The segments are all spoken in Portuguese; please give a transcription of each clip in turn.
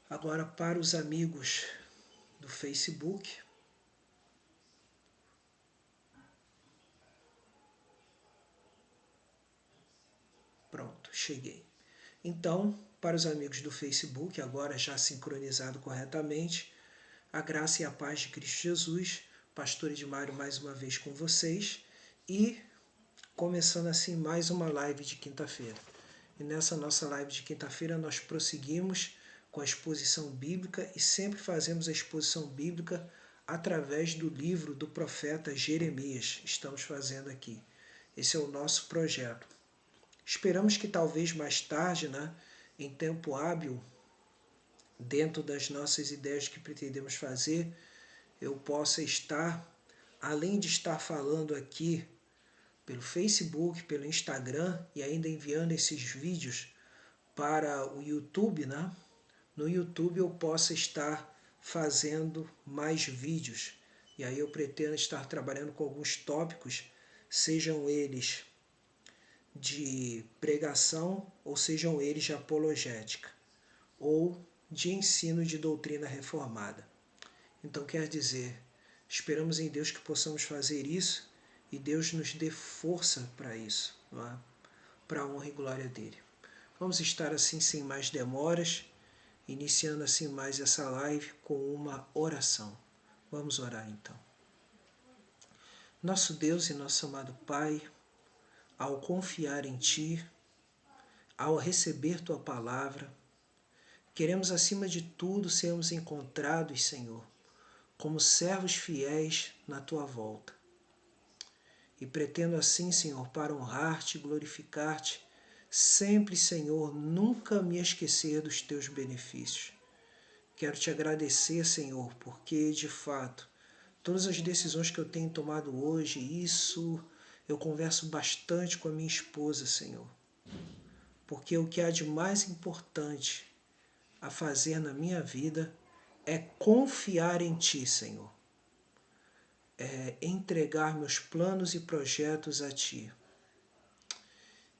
Agora para os amigos do Facebook. Pronto, cheguei. Então, para os amigos do Facebook, agora já sincronizado corretamente, a graça e a paz de Cristo Jesus, Pastor Edmário mais uma vez com vocês e começando assim mais uma live de quinta-feira. E nessa nossa live de quinta-feira nós prosseguimos com a exposição bíblica e sempre fazemos a exposição bíblica através do livro do profeta Jeremias. Estamos fazendo aqui. Esse é o nosso projeto. Esperamos que talvez mais tarde, em tempo hábil, dentro das nossas ideias que pretendemos fazer, eu possa estar, além de estar falando aqui pelo Facebook, pelo Instagram e ainda enviando esses vídeos para o YouTube, no YouTube eu possa estar fazendo mais vídeos. E aí eu pretendo estar trabalhando com alguns tópicos, sejam eles de pregação ou sejam eles de apologética ou de ensino de doutrina reformada. Então quer dizer, esperamos em Deus que possamos fazer isso e Deus nos dê força para isso, para a honra e glória dele. Vamos estar assim sem mais demoras, iniciando assim mais essa live com uma oração. Vamos orar então. Nosso Deus e nosso amado Pai, ao confiar em Ti, ao receber Tua palavra, queremos acima de tudo sermos encontrados, Senhor, como servos fiéis na Tua volta. E pretendo assim, Senhor, para honrar-Te e glorificar-Te, sempre, Senhor, nunca me esquecer dos Teus benefícios. Quero Te agradecer, Senhor, porque, de fato, todas as decisões que eu tenho tomado hoje, isso eu converso bastante com a minha esposa, Senhor. Porque o que há de mais importante a fazer na minha vida é confiar em Ti, Senhor. É entregar meus planos e projetos a Ti.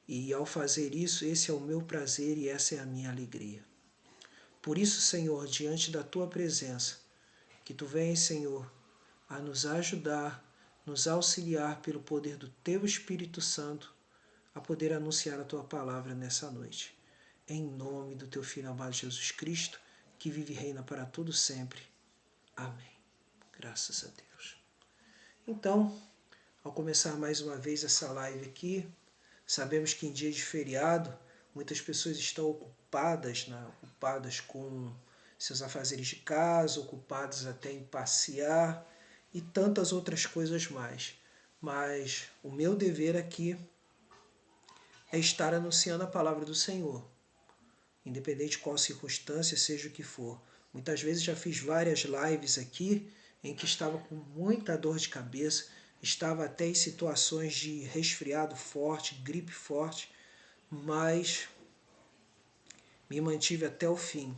E ao fazer isso, esse é o meu prazer e essa é a minha alegria. Por isso, Senhor, diante da Tua presença, que Tu venhas, Senhor, a nos ajudar, nos auxiliar pelo poder do Teu Espírito Santo, a poder anunciar a Tua palavra nessa noite. Em nome do Teu Filho amado Jesus Cristo, que vive e reina para todo sempre. Amém. Graças a Deus. Então, ao começar mais uma vez essa live aqui, sabemos que em dia de feriado, muitas pessoas estão ocupadas com seus afazeres de casa, ocupadas até em passear e tantas outras coisas mais. Mas o meu dever aqui é estar anunciando a palavra do Senhor, independente de qual circunstância, seja o que for. Muitas vezes já fiz várias lives aqui em que estava com muita dor de cabeça, estava até em situações de resfriado forte, gripe forte, mas me mantive até o fim,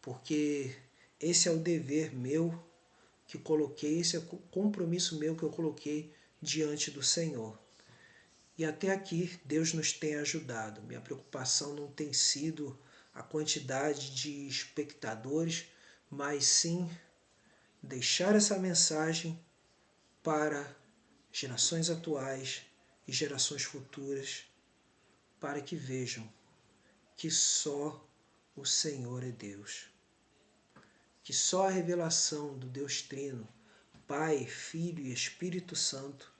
porque esse é o dever meu que coloquei, esse é o compromisso meu que eu coloquei diante do Senhor. E até aqui Deus nos tem ajudado. Minha preocupação não tem sido a quantidade de espectadores, mas sim deixar essa mensagem para gerações atuais e gerações futuras, para que vejam que só o Senhor é Deus. Que só a revelação do Deus Trino, Pai, Filho e Espírito Santo,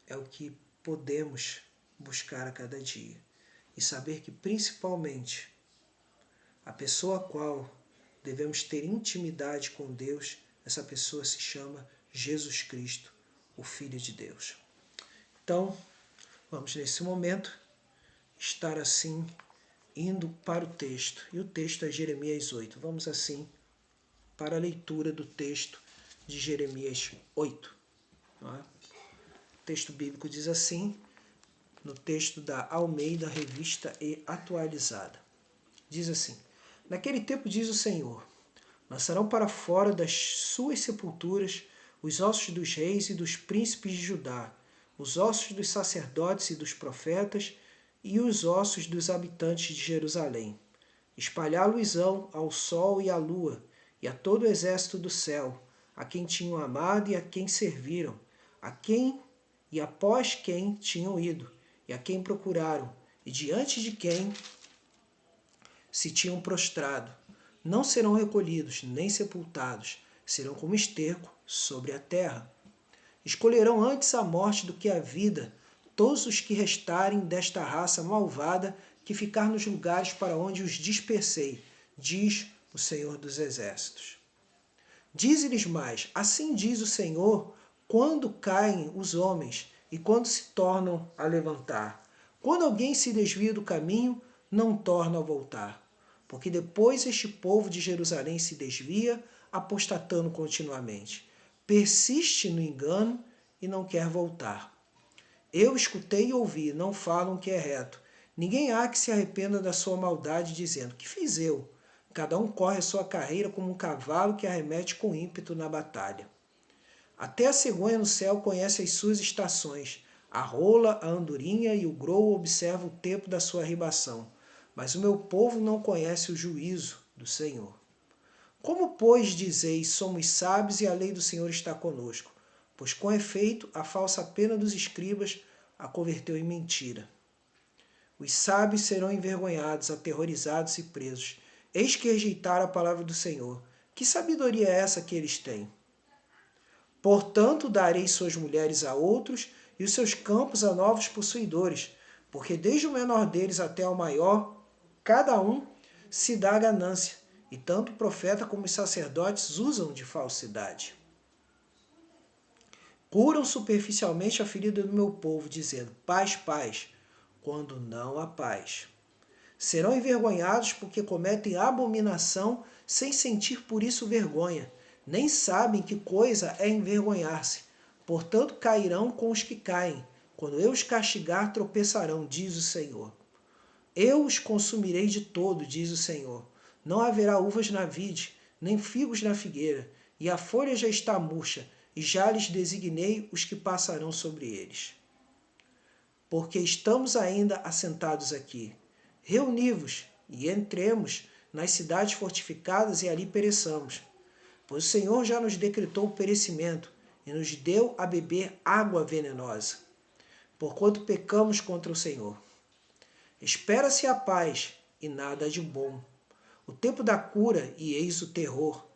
é o que podemos buscar a cada dia. E saber que, principalmente, a pessoa a qual devemos ter intimidade com Deus, essa pessoa se chama Jesus Cristo, o Filho de Deus. Então, vamos nesse momento estar assim, indo para o texto. E o texto é Jeremias 8. Vamos assim para a leitura do texto de Jeremias 8. Não é? O texto bíblico diz assim, no texto da Almeida, Revista e Atualizada. Diz assim: Naquele tempo, diz o Senhor, lançarão para fora das suas sepulturas os ossos dos reis e dos príncipes de Judá, os ossos dos sacerdotes e dos profetas e os ossos dos habitantes de Jerusalém. espalhar alusão ao sol e à lua, e a todo o exército do céu, a quem tinham amado e a quem serviram, a quem e após quem tinham ido, e a quem procuraram, e diante de quem se tinham prostrado. Não serão recolhidos, nem sepultados, serão como esterco sobre a terra. Escolherão antes a morte do que a vida todos os que restarem desta raça malvada que ficar nos lugares para onde os dispersei, diz o Senhor dos Exércitos. Dize-lhes mais, assim diz o Senhor, quando caem os homens e quando se tornam a levantar. Quando alguém se desvia do caminho, não torna a voltar. Porque depois este povo de Jerusalém se desvia, apostatando continuamente. Persiste no engano e não quer voltar. Eu escutei e ouvi, não falam que é reto. Ninguém há que se arrependa da sua maldade, dizendo, que fiz eu? Cada um corre a sua carreira como um cavalo que arremete com ímpeto na batalha. Até a cegonha no céu conhece as suas estações. A rola, a andorinha e o grou observam o tempo da sua arribação. Mas o meu povo não conhece o juízo do Senhor. Como, pois, dizeis, somos sábios e a lei do Senhor está conosco? Pois, com efeito, a falsa pena dos escribas a converteu em mentira. Os sábios serão envergonhados, aterrorizados e presos. Eis que rejeitaram a palavra do Senhor. Que sabedoria é essa que eles têm? Portanto, darei suas mulheres a outros e os seus campos a novos possuidores, porque desde o menor deles até ao maior, cada um se dá ganância, e tanto o profeta como os sacerdotes usam de falsidade. Curam superficialmente a ferida do meu povo, dizendo, paz, paz, quando não há paz. Serão envergonhados porque cometem abominação sem sentir por isso vergonha. Nem sabem que coisa é envergonhar-se. Portanto, cairão com os que caem. Quando eu os castigar, tropeçarão, diz o Senhor. Eu os consumirei de todo, diz o Senhor. Não haverá uvas na vide, nem figos na figueira, e a folha já está murcha, e já lhes designei os que passarão sobre eles. Porque estamos ainda assentados aqui. Reuni-vos e entremos nas cidades fortificadas e ali pereçamos. Pois o Senhor já nos decretou o perecimento e nos deu a beber água venenosa, porquanto pecamos contra o Senhor. Espera-se a paz e nada de bom. O tempo da cura e eis o terror.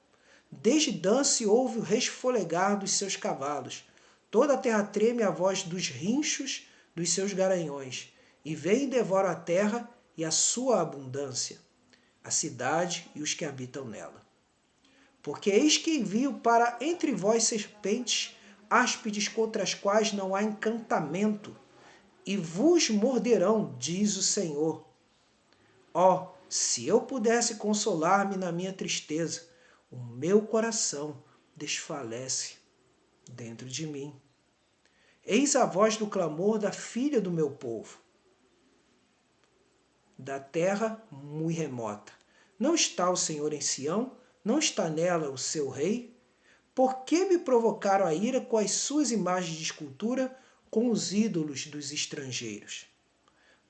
Desde Dan se ouve o resfolegar dos seus cavalos. Toda a terra treme à voz dos rinchos dos seus garanhões. E vem e devora a terra e a sua abundância, a cidade e os que habitam nela. Porque eis que envio para entre vós serpentes áspides contra as quais não há encantamento, e vos morderão, diz o Senhor. Ó, se eu pudesse consolar-me na minha tristeza, o meu coração desfalece dentro de mim. Eis a voz do clamor da filha do meu povo, da terra muito remota. Não está o Senhor em Sião? Não está nela o seu rei? Por que me provocaram a ira com as suas imagens de escultura, com os ídolos dos estrangeiros?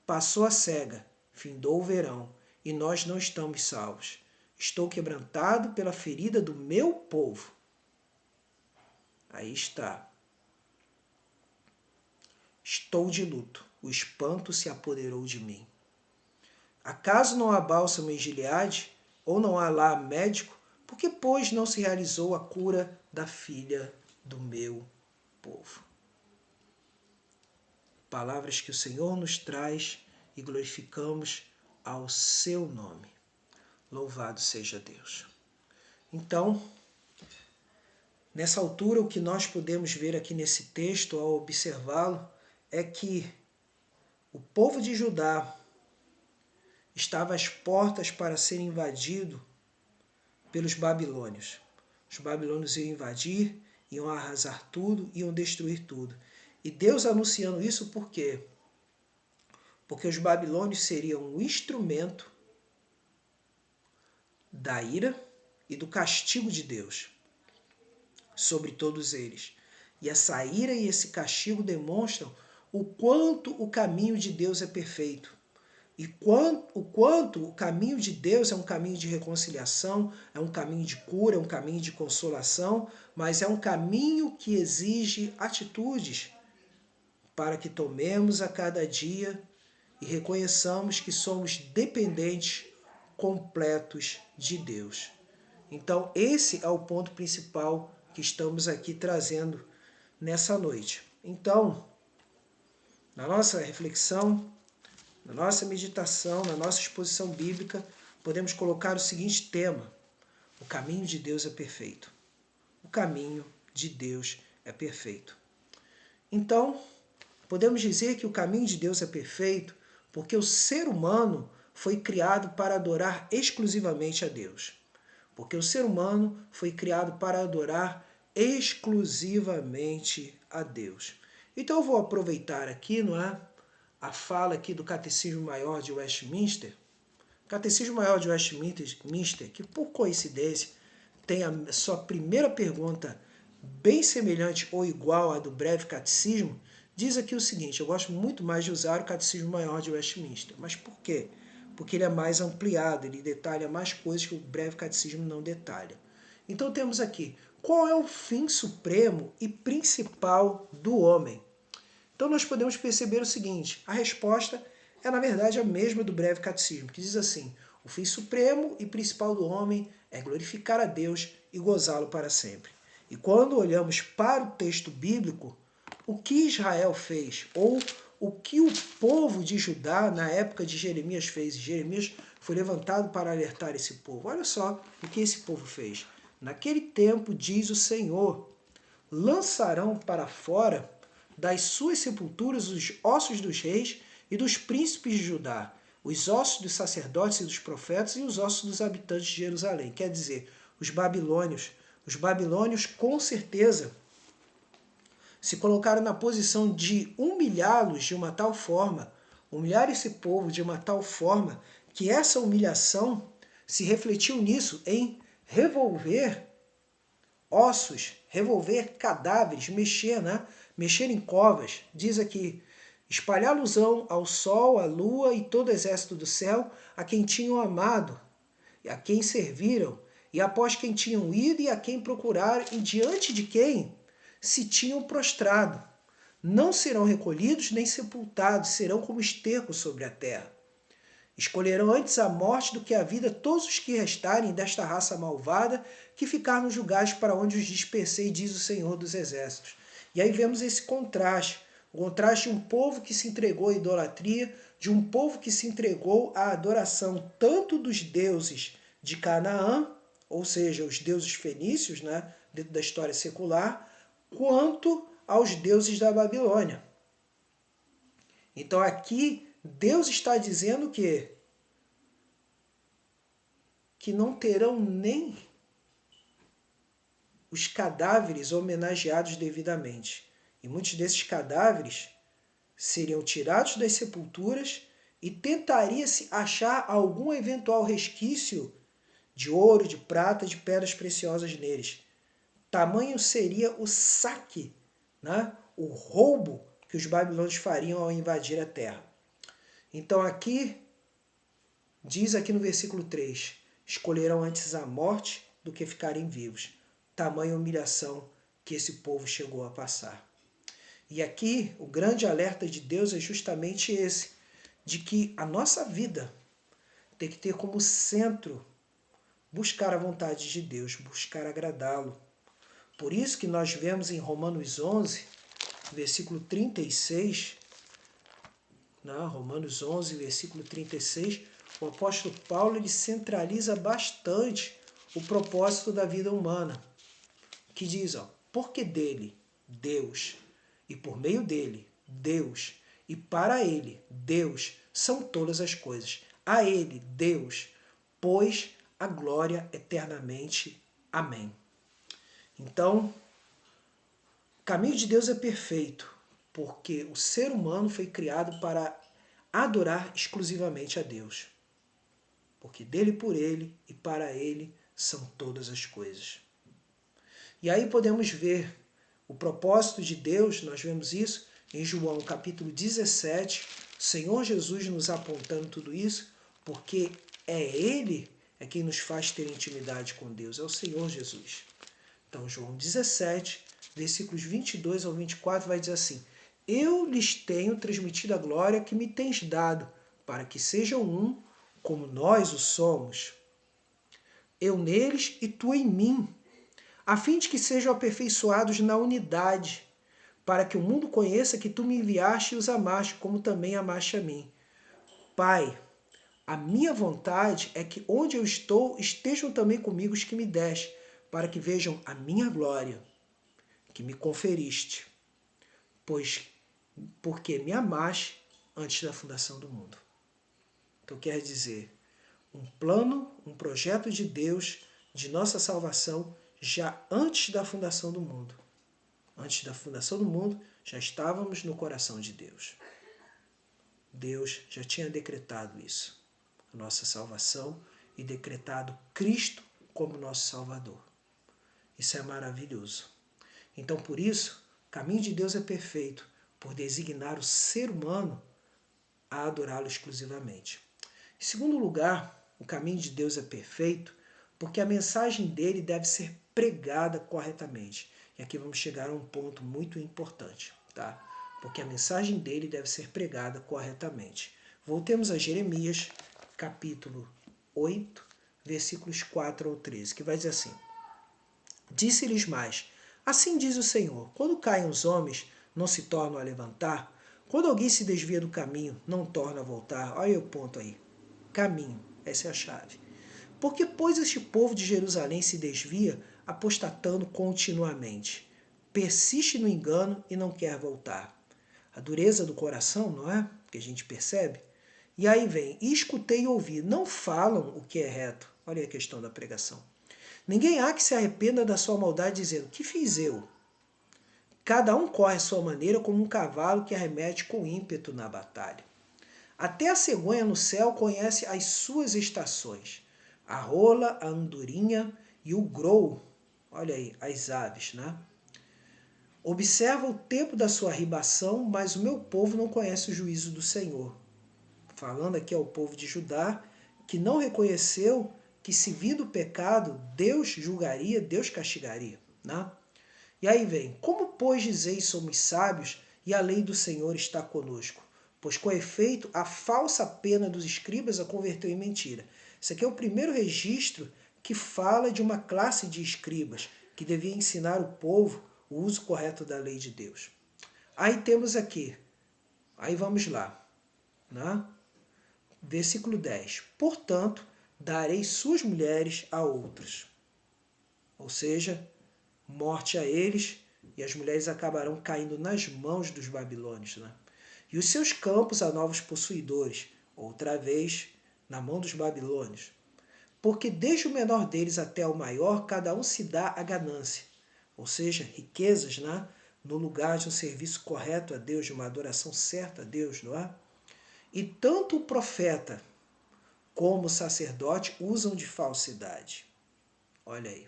Passou a cega, findou o verão, e nós não estamos salvos. Estou quebrantado pela ferida do meu povo. Aí está. Estou de luto, o espanto se apoderou de mim. Acaso não há bálsamo em Gileade, ou não há lá médico? Por que, pois, não se realizou a cura da filha do meu povo? Palavras que o Senhor nos traz e glorificamos ao seu nome. Louvado seja Deus. Então, nessa altura, o que nós podemos ver aqui nesse texto, ao observá-lo, é que o povo de Judá estava às portas para ser invadido pelos babilônios. Os babilônios iam invadir, iam arrasar tudo, iam destruir tudo. E Deus anunciando isso por quê? Porque os babilônios seriam um instrumento da ira e do castigo de Deus sobre todos eles. E essa ira e esse castigo demonstram o quanto o caminho de Deus é perfeito. o quanto o caminho de Deus é um caminho de reconciliação, é um caminho de cura, é um caminho de consolação, mas é um caminho que exige atitudes para que tomemos a cada dia e reconheçamos que somos dependentes completos de Deus. Então, esse é o ponto principal que estamos aqui trazendo nessa noite. Então, na nossa reflexão, na nossa meditação, na nossa exposição bíblica, podemos colocar o seguinte tema: o caminho de Deus é perfeito. O caminho de Deus é perfeito. Então, podemos dizer que o caminho de Deus é perfeito porque o ser humano foi criado para adorar exclusivamente a Deus. Porque o ser humano foi criado para adorar exclusivamente a Deus. Então eu vou aproveitar aqui, não é, a fala aqui do Catecismo Maior de Westminster. O Catecismo Maior de Westminster, que por coincidência tem a sua primeira pergunta bem semelhante ou igual à do Breve Catecismo, diz aqui o seguinte: eu gosto muito mais de usar o Catecismo Maior de Westminster. Mas por quê? Porque ele é mais ampliado, ele detalha mais coisas que o Breve Catecismo não detalha. Então temos aqui: qual é o fim supremo e principal do homem? Então nós podemos perceber o seguinte: a resposta é na verdade a mesma do Breve Catecismo, que diz assim: o fim supremo e principal do homem é glorificar a Deus e gozá-lo para sempre. E quando olhamos para o texto bíblico, o que Israel fez, ou o que o povo de Judá na época de Jeremias fez, e Jeremias foi levantado para alertar esse povo. Olha só o que esse povo fez. Naquele tempo, diz o Senhor, lançarão para fora das suas sepulturas os ossos dos reis e dos príncipes de Judá, os ossos dos sacerdotes e dos profetas e os ossos dos habitantes de Jerusalém. Quer dizer, os babilônios. Os babilônios, com certeza, se colocaram na posição de humilhá-los de uma tal forma, humilhar esse povo de uma tal forma, que essa humilhação se refletiu nisso, em revolver ossos, revolver cadáveres, mexer, né? Mexer em covas. Diz aqui: espalhar alusão ao sol, à lua e todo o exército do céu, a quem tinham amado, a quem serviram, e após quem tinham ido e a quem procuraram, e diante de quem se tinham prostrado. Não serão recolhidos nem sepultados, serão como esterco sobre a terra. Escolherão antes a morte do que a vida todos os que restarem desta raça malvada, que ficar nos lugares para onde os dispersei, diz o Senhor dos Exércitos. E aí vemos esse contraste, o contraste de um povo que se entregou à idolatria, de um povo que se entregou à adoração tanto dos deuses de Canaã, ou seja, os deuses fenícios, né, dentro da história secular, quanto aos deuses da Babilônia. Então aqui Deus está dizendo que não terão nem os cadáveres homenageados devidamente. E muitos desses cadáveres seriam tirados das sepulturas e tentaria-se achar algum eventual resquício de ouro, de prata, de pedras preciosas neles. Tamanho seria o saque, né? O roubo que os babilônios fariam ao invadir a terra. Então aqui, diz aqui no versículo 3, escolherão antes a morte do que ficarem vivos. Tamanha humilhação que esse povo chegou a passar. E aqui o grande alerta de Deus é justamente esse, de que a nossa vida tem que ter como centro buscar a vontade de Deus, buscar agradá-lo. Por isso que nós vemos em Romanos 11, versículo 36, Romanos 11, versículo 36, o apóstolo Paulo ele centraliza bastante o propósito da vida humana, que diz, porque dele, Deus, e por meio dele, Deus, e para ele, Deus, são todas as coisas. A ele, Deus, pois a glória eternamente. Amém. Então, o caminho de Deus é perfeito, porque o ser humano foi criado para adorar exclusivamente a Deus. Porque dele, por ele e para ele são todas as coisas. E aí podemos ver o propósito de Deus, nós vemos isso, em João capítulo 17, o Senhor Jesus nos apontando tudo isso, porque Ele quem nos faz ter intimidade com Deus, é o Senhor Jesus. Então, João 17, versículos 22 ao 24, vai dizer assim: Eu lhes tenho transmitido a glória que me tens dado, para que sejam um, como nós o somos. Eu neles e tu em mim, a fim de que sejam aperfeiçoados na unidade, para que o mundo conheça que tu me enviaste e os amaste, como também amaste a mim. Pai, a minha vontade é que onde eu estou estejam também comigo os que me deste, para que vejam a minha glória, que me conferiste, porque me amaste antes da fundação do mundo. Então quer dizer, um plano, um projeto de Deus de nossa salvação já antes da fundação do mundo. Antes da fundação do mundo, já estávamos no coração de Deus. Deus já tinha decretado isso, a nossa salvação, e decretado Cristo como nosso Salvador. Isso é maravilhoso. Então, por isso, o caminho de Deus é perfeito, por designar o ser humano a adorá-lo exclusivamente. Em segundo lugar, o caminho de Deus é perfeito porque a mensagem dele deve ser pregada corretamente. E aqui vamos chegar a um ponto muito importante, tá? Porque a mensagem dele deve ser pregada corretamente. Voltemos a Jeremias, capítulo 8, versículos 4 ao 13, que vai dizer assim: Disse-lhes mais: Assim diz o Senhor, quando caem os homens, não se tornam a levantar? Quando alguém se desvia do caminho, não torna a voltar? Olha aí o ponto aí. Caminho, essa é a chave. Porque, pois, este povo de Jerusalém se desvia, apostatando continuamente. Persiste no engano e não quer voltar. A dureza do coração, não é? Que a gente percebe. E aí vem, e escutei e ouvi, não falam o que é reto. Olha aí a questão da pregação. Ninguém há que se arrependa da sua maldade, dizendo, que fiz eu? Cada um corre à sua maneira como um cavalo que arremete com ímpeto na batalha. Até a cegonha no céu conhece as suas estações. A rola, a andorinha e o grou. Olha aí, as aves, né? Observa o tempo da sua ribação, mas o meu povo não conhece o juízo do Senhor. Falando aqui ao povo de Judá, que não reconheceu que se vindo o pecado, Deus julgaria, Deus castigaria. Né? E aí vem, como pois dizeis somos sábios e a lei do Senhor está conosco? Pois com efeito a falsa pena dos escribas a converteu em mentira. Esse aqui é o primeiro registro que fala de uma classe de escribas que devia ensinar o povo o uso correto da lei de Deus. Aí temos aqui, aí vamos lá, né? Versículo 10. Portanto, darei suas mulheres a outros. Ou seja, morte a eles, e as mulheres acabarão caindo nas mãos dos babilônios. Né? E os seus campos a novos possuidores, outra vez na mão dos babilônios. Porque desde o menor deles até o maior, cada um se dá a ganância. Ou seja, riquezas, né? No lugar de um serviço correto a Deus, de uma adoração certa a Deus, não é? E tanto o profeta como o sacerdote usam de falsidade. Olha aí.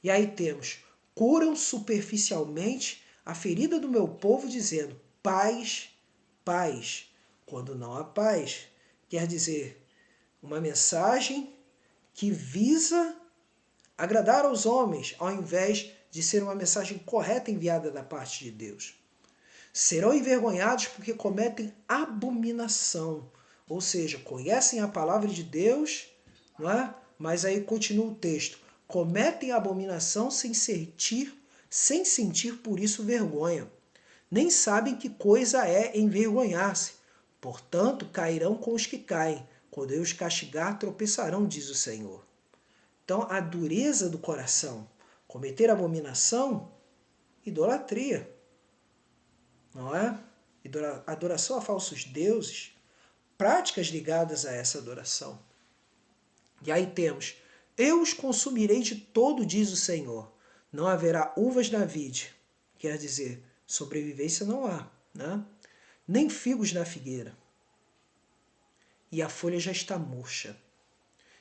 E aí temos, curam superficialmente a ferida do meu povo, dizendo paz, paz, quando não há paz. Quer dizer, uma mensagem que visa agradar aos homens, ao invés de ser uma mensagem correta enviada da parte de Deus. Serão envergonhados porque cometem abominação, ou seja, conhecem a palavra de Deus, não é? Mas aí continua o texto, cometem abominação sem sentir por isso vergonha. Nem sabem que coisa é envergonhar-se. Portanto, cairão com os que caem. Quando eu os castigar, tropeçarão, diz o Senhor. Então, a dureza do coração, cometer abominação, idolatria, não é? Adoração a falsos deuses, práticas ligadas a essa adoração. E aí temos, eu os consumirei de todo, diz o Senhor. Não haverá uvas na vide, quer dizer, sobrevivência não há, né? Nem figos na figueira. E a folha já está murcha.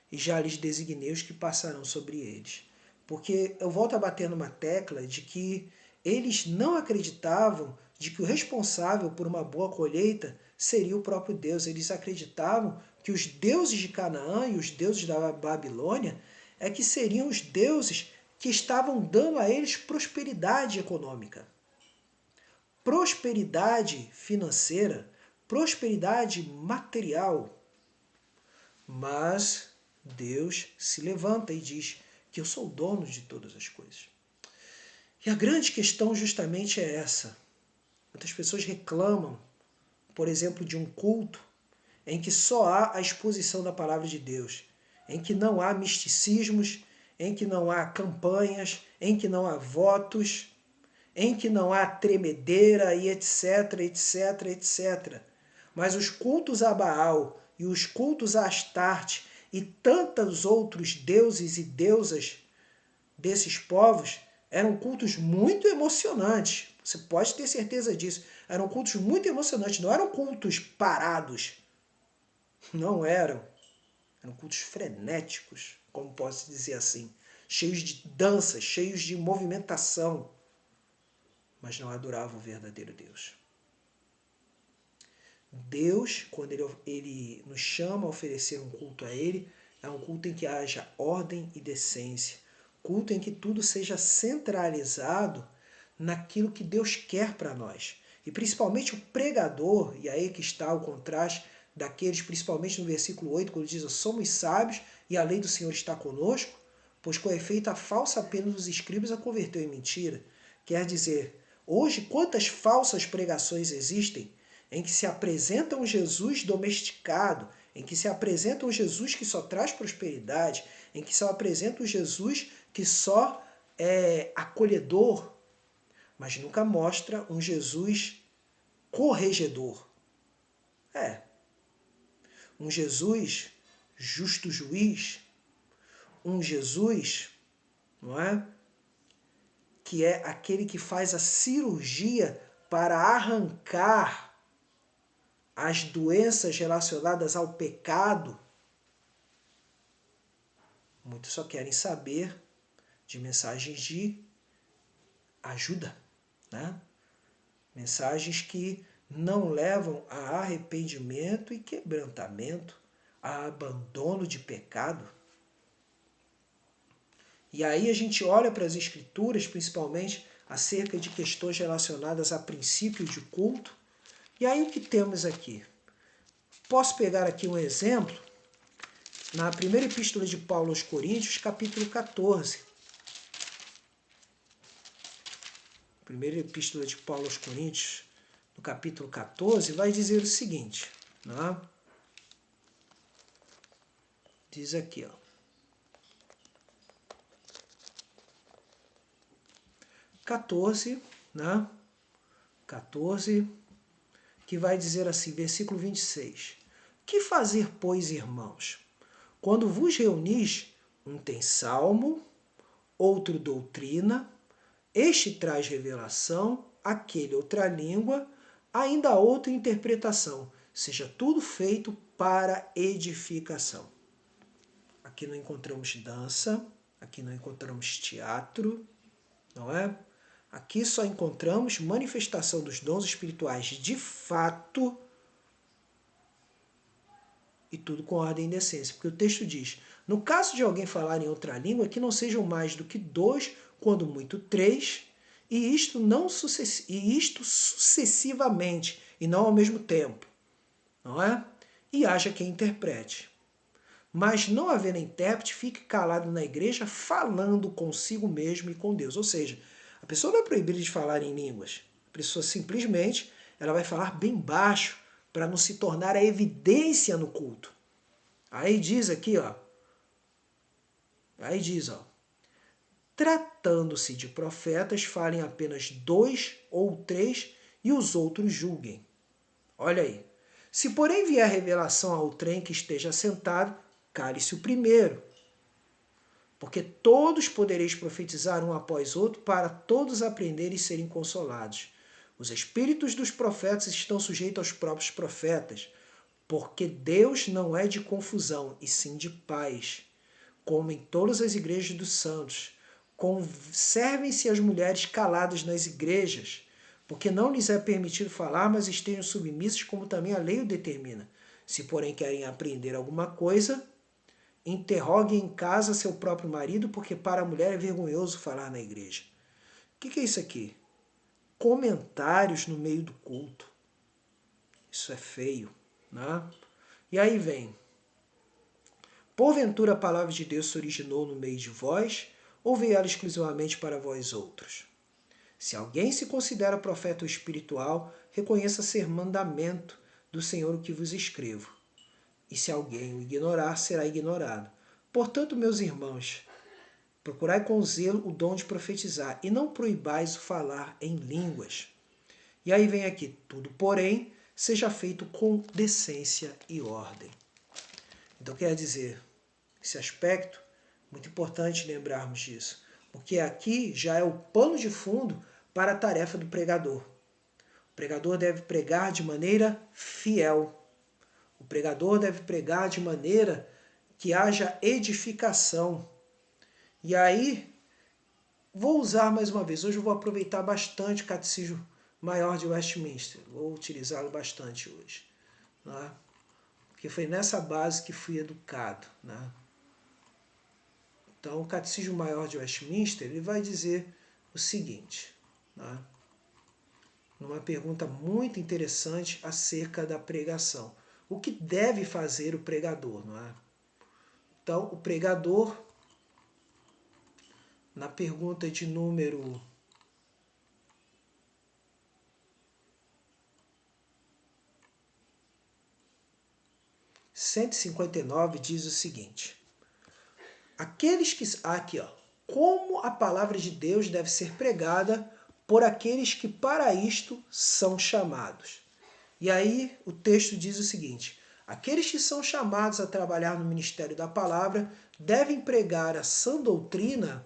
E já lhes designei os que passarão sobre eles. Porque eu volto a bater numa tecla de que eles não acreditavam de que o responsável por uma boa colheita seria o próprio Deus. Eles acreditavam que os deuses de Canaã e os deuses da Babilônia é que seriam os deuses que estavam dando a eles prosperidade econômica, prosperidade financeira, prosperidade material. Mas Deus se levanta e diz que eu sou o dono de todas as coisas. E a grande questão justamente é essa. Muitas pessoas reclamam, por exemplo, de um culto em que só há a exposição da palavra de Deus, em que não há misticismos, em que não há campanhas, em que não há votos, em que não há tremedeira e etc, etc, etc. Mas os cultos a Baal e os cultos a Astarte e tantos outros deuses e deusas desses povos eram cultos muito emocionantes. Você pode ter certeza disso. Eram cultos muito emocionantes, não eram cultos parados. Não eram. Eram cultos frenéticos, como posso dizer assim. Cheios de danças, cheios de movimentação. Mas não adoravam o verdadeiro Deus. Deus, quando ele nos chama a oferecer um culto a Ele, é um culto em que haja ordem e decência. Culto em que tudo seja centralizado naquilo que Deus quer para nós. E principalmente o pregador, e aí que está o contraste daqueles, principalmente no versículo 8, quando diz: somos sábios e a lei do Senhor está conosco, pois com efeito a falsa pena dos escribas a converteu em mentira. Quer dizer, hoje quantas falsas pregações existem em que se apresenta um Jesus domesticado, em que se apresenta um Jesus que só traz prosperidade, em que se apresenta um Jesus que só é acolhedor, mas nunca mostra um Jesus corregedor. Um Jesus justo juiz, um Jesus, não é? Que é aquele que faz a cirurgia para arrancar as doenças relacionadas ao pecado. Muitos só querem saber de mensagens de ajuda, né? Mensagens que não levam a arrependimento e quebrantamento, a abandono de pecado. E aí a gente olha para as Escrituras, principalmente acerca de questões relacionadas a princípios de culto. E aí o que temos aqui? Posso pegar aqui um exemplo na primeira epístola de Paulo aos Coríntios, capítulo 14. Primeira epístola de Paulo aos Coríntios, no capítulo 14, vai dizer o seguinte, né? Diz aqui, ó. 14, né? 14, que vai dizer assim, versículo 26. Que fazer, pois, irmãos? Quando vos reunis, um tem salmo, outro doutrina, este traz revelação, aquele outra língua, ainda outra interpretação. Seja tudo feito para edificação. Aqui não encontramos dança, aqui não encontramos teatro, não é? Aqui só encontramos manifestação dos dons espirituais de fato e tudo com ordem e decência. Porque o texto diz, no caso de alguém falar em outra língua, que não sejam mais do que 2, quando muito 3, e isto sucessivamente, e não ao mesmo tempo. Não é? E haja quem interprete. Mas não havendo intérprete, fique calado na igreja, falando consigo mesmo e com Deus. Ou seja, a pessoa não é proibida de falar em línguas. A pessoa simplesmente ela vai falar bem baixo para não se tornar a evidência no culto. Aí diz aqui, ó. Aí diz, ó. Tratando-se de profetas, falem apenas 2 ou 3 e os outros julguem. Olha aí. Se porém vier revelação ao trem que esteja sentado, cale-se o primeiro. Porque todos podereis profetizar um após outro, para todos aprenderem e serem consolados. Os espíritos dos profetas estão sujeitos aos próprios profetas, porque Deus não é de confusão, e sim de paz, como em todas as igrejas dos santos. Conservem-se as mulheres caladas nas igrejas, porque não lhes é permitido falar, mas estejam submissas, como também a lei o determina. Se, porém, querem aprender alguma coisa, interroguem em casa seu próprio marido, porque para a mulher é vergonhoso falar na igreja. O que é isso aqui? Comentários no meio do culto. Isso é feio, né? E aí vem: porventura a palavra de Deus se originou no meio de vós, ou veio ela exclusivamente para vós outros? Se alguém se considera profeta ou espiritual, reconheça ser mandamento do Senhor o que vos escrevo. E se alguém o ignorar, será ignorado. Portanto, meus irmãos, procurai com zelo o dom de profetizar, e não proibais o falar em línguas. E aí vem aqui: tudo, porém, seja feito com decência e ordem. Então quer dizer, esse aspecto, muito importante lembrarmos disso, porque aqui já é o pano de fundo para a tarefa do pregador. O pregador deve pregar de maneira fiel. O pregador deve pregar de maneira que haja edificação. E aí, vou usar mais uma vez, hoje eu vou aproveitar bastante o Catecismo Maior de Westminster, vou utilizá-lo bastante hoje, né? Porque foi nessa base que fui educado, né? Então, o Catecismo Maior de Westminster ele vai dizer o seguinte, né? Numa pergunta muito interessante acerca da pregação. O que deve fazer o pregador, não é? Então, o pregador, na pergunta de número 159, diz o seguinte: aqueles que... Aqui, ó. Como a palavra de Deus deve ser pregada por aqueles que para isto são chamados. E aí o texto diz o seguinte: aqueles que são chamados a trabalhar no ministério da palavra devem pregar a sã doutrina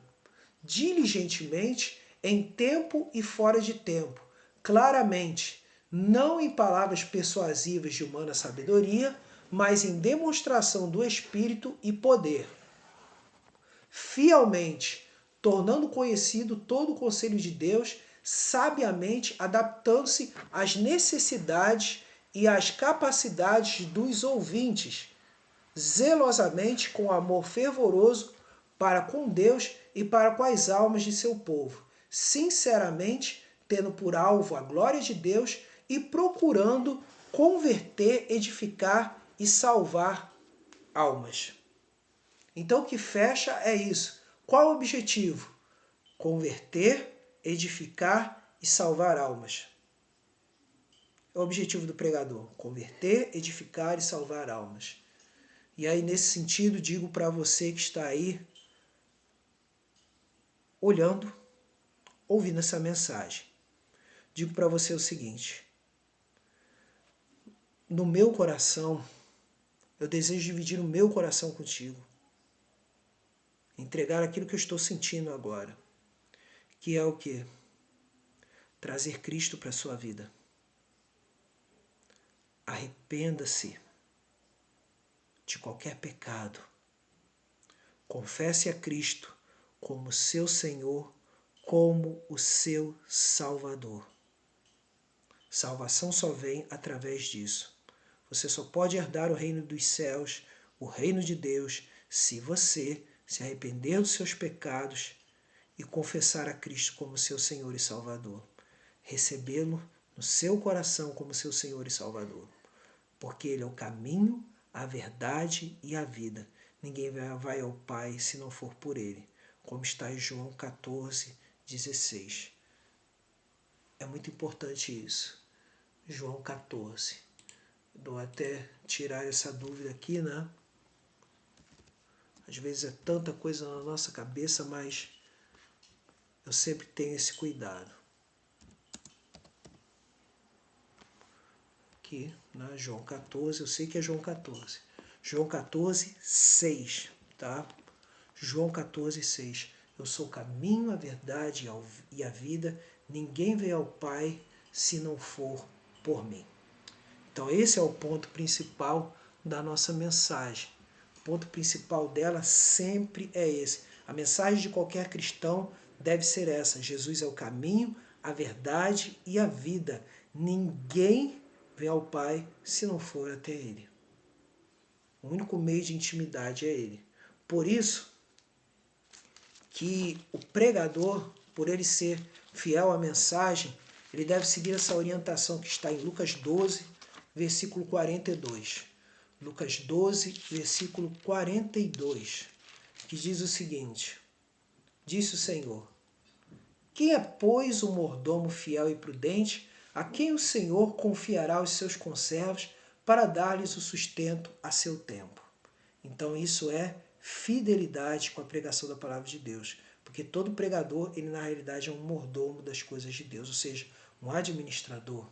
diligentemente, em tempo e fora de tempo, claramente, não em palavras persuasivas de humana sabedoria, mas em demonstração do Espírito e poder, fielmente, tornando conhecido todo o conselho de Deus, sabiamente adaptando-se às necessidades e às capacidades dos ouvintes, zelosamente com amor fervoroso para com Deus e para com as almas de seu povo, sinceramente tendo por alvo a glória de Deus e procurando converter, edificar e salvar almas. Então o que fecha é isso. Qual o objetivo? Converter, edificar e salvar almas. É o objetivo do pregador: converter, edificar e salvar almas. E aí, nesse sentido, digo para você que está aí olhando, ouvindo essa mensagem, digo para você o seguinte: no meu coração, eu desejo dividir o meu coração contigo, entregar aquilo que eu estou sentindo agora, que é o quê? Trazer Cristo para a sua vida. Arrependa-se de qualquer pecado. Confesse a Cristo como seu Senhor, como o seu Salvador. Salvação só vem através disso. Você só pode herdar o reino dos céus, o reino de Deus, se você se arrepender dos seus pecados e confessar a Cristo como seu Senhor e Salvador. Recebê-lo no seu coração como seu Senhor e Salvador. Porque Ele é o caminho, a verdade e a vida. Ninguém vai ao Pai se não for por Ele. Como está em João 14, 16. É muito importante isso. João 14. Vou até tirar essa dúvida aqui, né? Às vezes é tanta coisa na nossa cabeça, mas eu sempre tenho esse cuidado. Aqui, né? João 14, eu sei que é João 14. João 14, 6, tá? João 14, 6. Eu sou o caminho, a verdade e a vida. Ninguém vem ao Pai se não for por mim. Então esse é o ponto principal da nossa mensagem. O ponto principal dela sempre é esse. A mensagem de qualquer cristão deve ser essa: Jesus é o caminho, a verdade e a vida. Ninguém vem ao Pai se não for até Ele. O único meio de intimidade é Ele. Por isso que o pregador, por ele ser fiel à mensagem, ele deve seguir essa orientação que está em Lucas 12, versículo 42. Lucas 12, versículo 42, que diz o seguinte: Disse o Senhor: Quem é, pois, o mordomo fiel e prudente, a quem o Senhor confiará os seus conservos para dar-lhes o sustento a seu tempo? Então isso é fidelidade com a pregação da palavra de Deus. Porque todo pregador, ele na realidade é um mordomo das coisas de Deus, ou seja, um administrador.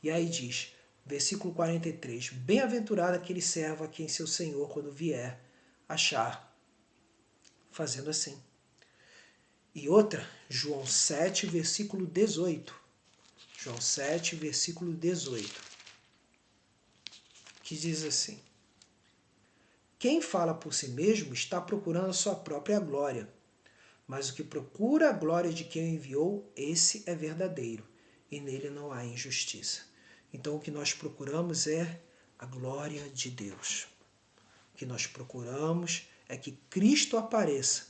E aí diz, versículo 43, Bem-aventurado aquele servo a quem seu Senhor, quando vier, achar fazendo assim. E outra, João 7, versículo 18. João 7, versículo 18. Que diz assim: Quem fala por si mesmo está procurando a sua própria glória. Mas o que procura a glória de quem o enviou, esse é verdadeiro, e nele não há injustiça. Então o que nós procuramos é a glória de Deus. O que nós procuramos é que Cristo apareça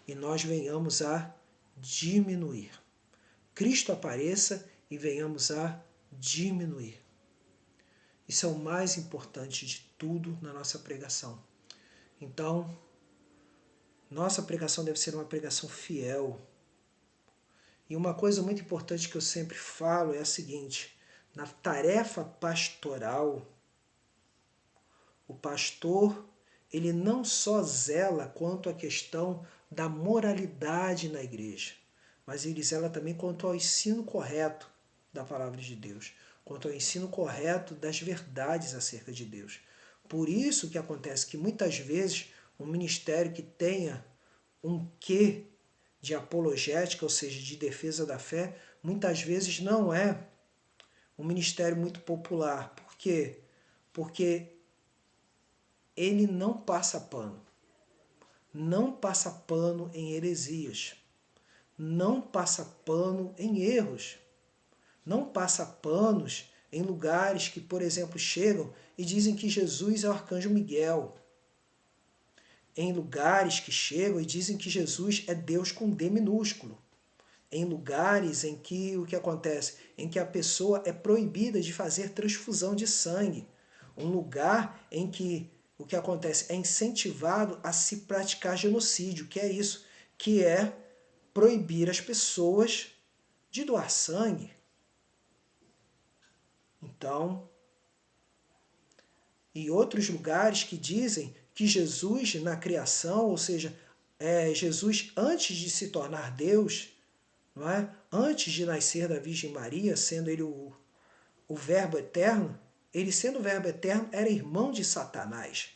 e nós venhamos a diminuir. Cristo apareça e venhamos a diminuir. Isso é o mais importante de tudo na nossa pregação. Então, nossa pregação deve ser uma pregação fiel. E uma coisa muito importante que eu sempre falo é a seguinte: na tarefa pastoral, o pastor, ele não só zela quanto à questão da moralidade na igreja, mas ele zela também quanto ao ensino correto da palavra de Deus, quanto ao ensino correto das verdades acerca de Deus. Por isso que acontece que muitas vezes um ministério que tenha um quê de apologética, ou seja, de defesa da fé, muitas vezes não é um ministério muito popular. Por quê? Porque ele não passa pano. Não passa pano em heresias. Não passa pano em erros. Não passa panos em lugares que, por exemplo, chegam e dizem que Jesus é o arcanjo Miguel. Em lugares que chegam e dizem que Jesus é Deus com D minúsculo. Em lugares em que o que acontece? Em que a pessoa é proibida de fazer transfusão de sangue. Um lugar em que o que acontece? É incentivado a se praticar genocídio. Que é isso? Que é proibir as pessoas de doar sangue. Então, e outros lugares que dizem que Jesus na criação, ou seja, Jesus antes de se tornar Deus, não é? Antes de nascer da Virgem Maria, sendo ele o Verbo eterno, ele sendo o Verbo eterno era irmão de Satanás.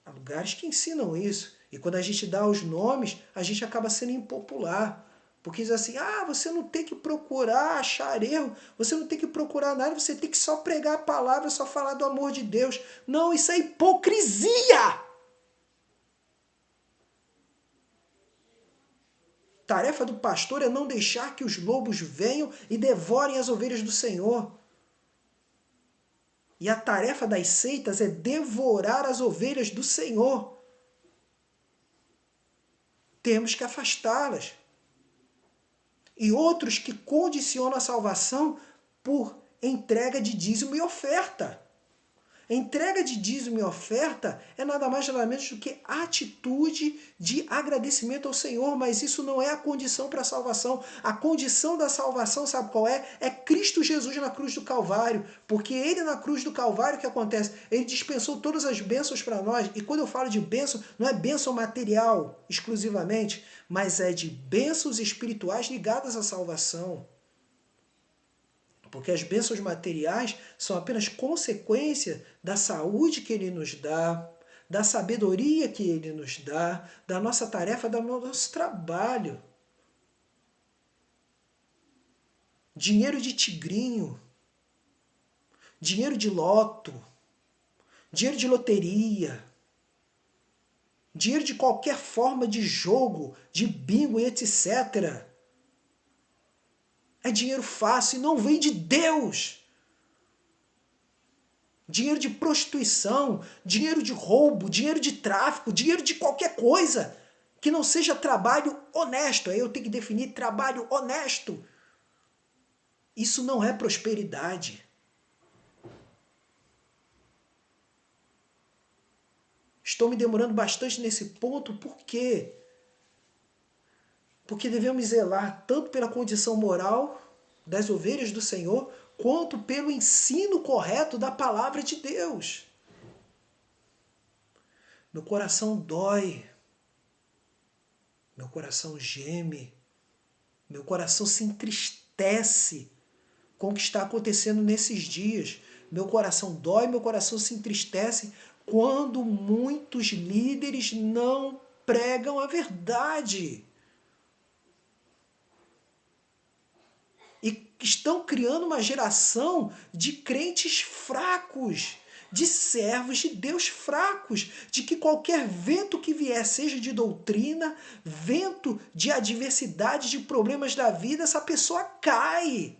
Há lugares que ensinam isso. E quando a gente dá os nomes, a gente acaba sendo impopular. Porque diz assim, você não tem que procurar achar erro, você não tem que procurar nada, você tem que só pregar a palavra, só falar do amor de Deus. Não, isso é hipocrisia! Tarefa do pastor é não deixar que os lobos venham e devorem as ovelhas do Senhor. E a tarefa das seitas é devorar as ovelhas do Senhor. Temos que afastá-las. E outros que condicionam a salvação por entrega de dízimo e oferta. Entrega de dízimo e oferta é nada mais nada menos do que atitude de agradecimento ao Senhor, mas isso não é a condição para a salvação. A condição da salvação, sabe qual é? É Cristo Jesus na cruz do Calvário, porque ele na cruz do Calvário, o que acontece? Ele dispensou todas as bênçãos para nós, e quando eu falo de bênção, não é bênção material exclusivamente, mas é de bênçãos espirituais ligadas à salvação. Porque as bênçãos materiais são apenas consequência da saúde que ele nos dá, da sabedoria que ele nos dá, da nossa tarefa, do nosso trabalho. Dinheiro de tigrinho, dinheiro de loto, dinheiro de loteria. dinheiro de qualquer forma de jogo, de bingo e etc. É dinheiro fácil e não vem de Deus. Dinheiro de prostituição, dinheiro de roubo, dinheiro de tráfico, dinheiro de qualquer coisa que não seja trabalho honesto. Aí eu tenho que definir trabalho honesto. Isso não é prosperidade. Estou me demorando bastante nesse ponto, por quê? Porque devemos zelar tanto pela condição moral das ovelhas do Senhor, quanto pelo ensino correto da palavra de Deus. Meu coração dói, meu coração geme, meu coração se entristece com o que está acontecendo nesses dias. Meu coração dói, meu coração se entristece quando muitos líderes não pregam a verdade. E estão criando uma geração de crentes fracos, de servos de Deus fracos, de que qualquer vento que vier, seja de doutrina, vento de adversidade, de problemas da vida, essa pessoa cai.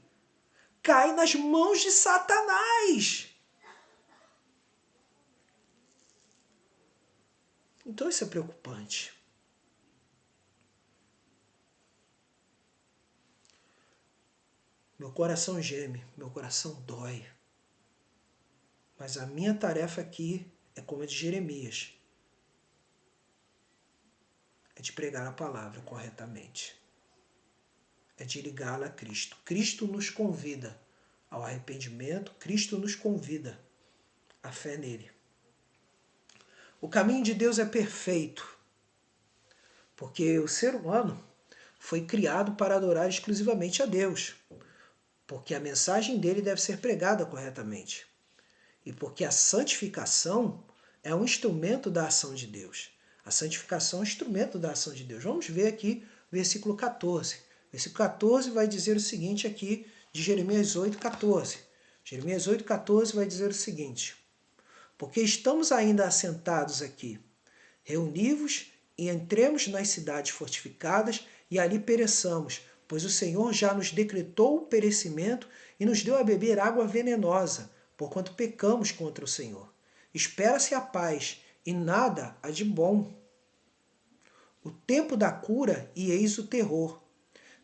Cai nas mãos de Satanás. Então isso é preocupante. Meu coração geme, meu coração dói. Mas a minha tarefa aqui é como a de Jeremias. É de pregar a palavra corretamente. É de ligá-la a Cristo. Cristo nos convida ao arrependimento, Cristo nos convida à fé nele. O caminho de Deus é perfeito, porque o ser humano foi criado para adorar exclusivamente a Deus, porque a mensagem dele deve ser pregada corretamente, e porque a santificação é um instrumento da ação de Deus. A santificação é um instrumento da ação de Deus. Vamos ver aqui o versículo 14. Versículo 14 vai dizer o seguinte aqui, de Jeremias 8,14. Jeremias 8,14 vai dizer o seguinte: porque estamos ainda assentados aqui, reuni-vos e entremos nas cidades fortificadas e ali pereçamos, pois o Senhor já nos decretou o perecimento e nos deu a beber água venenosa, porquanto pecamos contra o Senhor. Espera-se a paz, e nada há de bom. O tempo da cura, e eis o terror.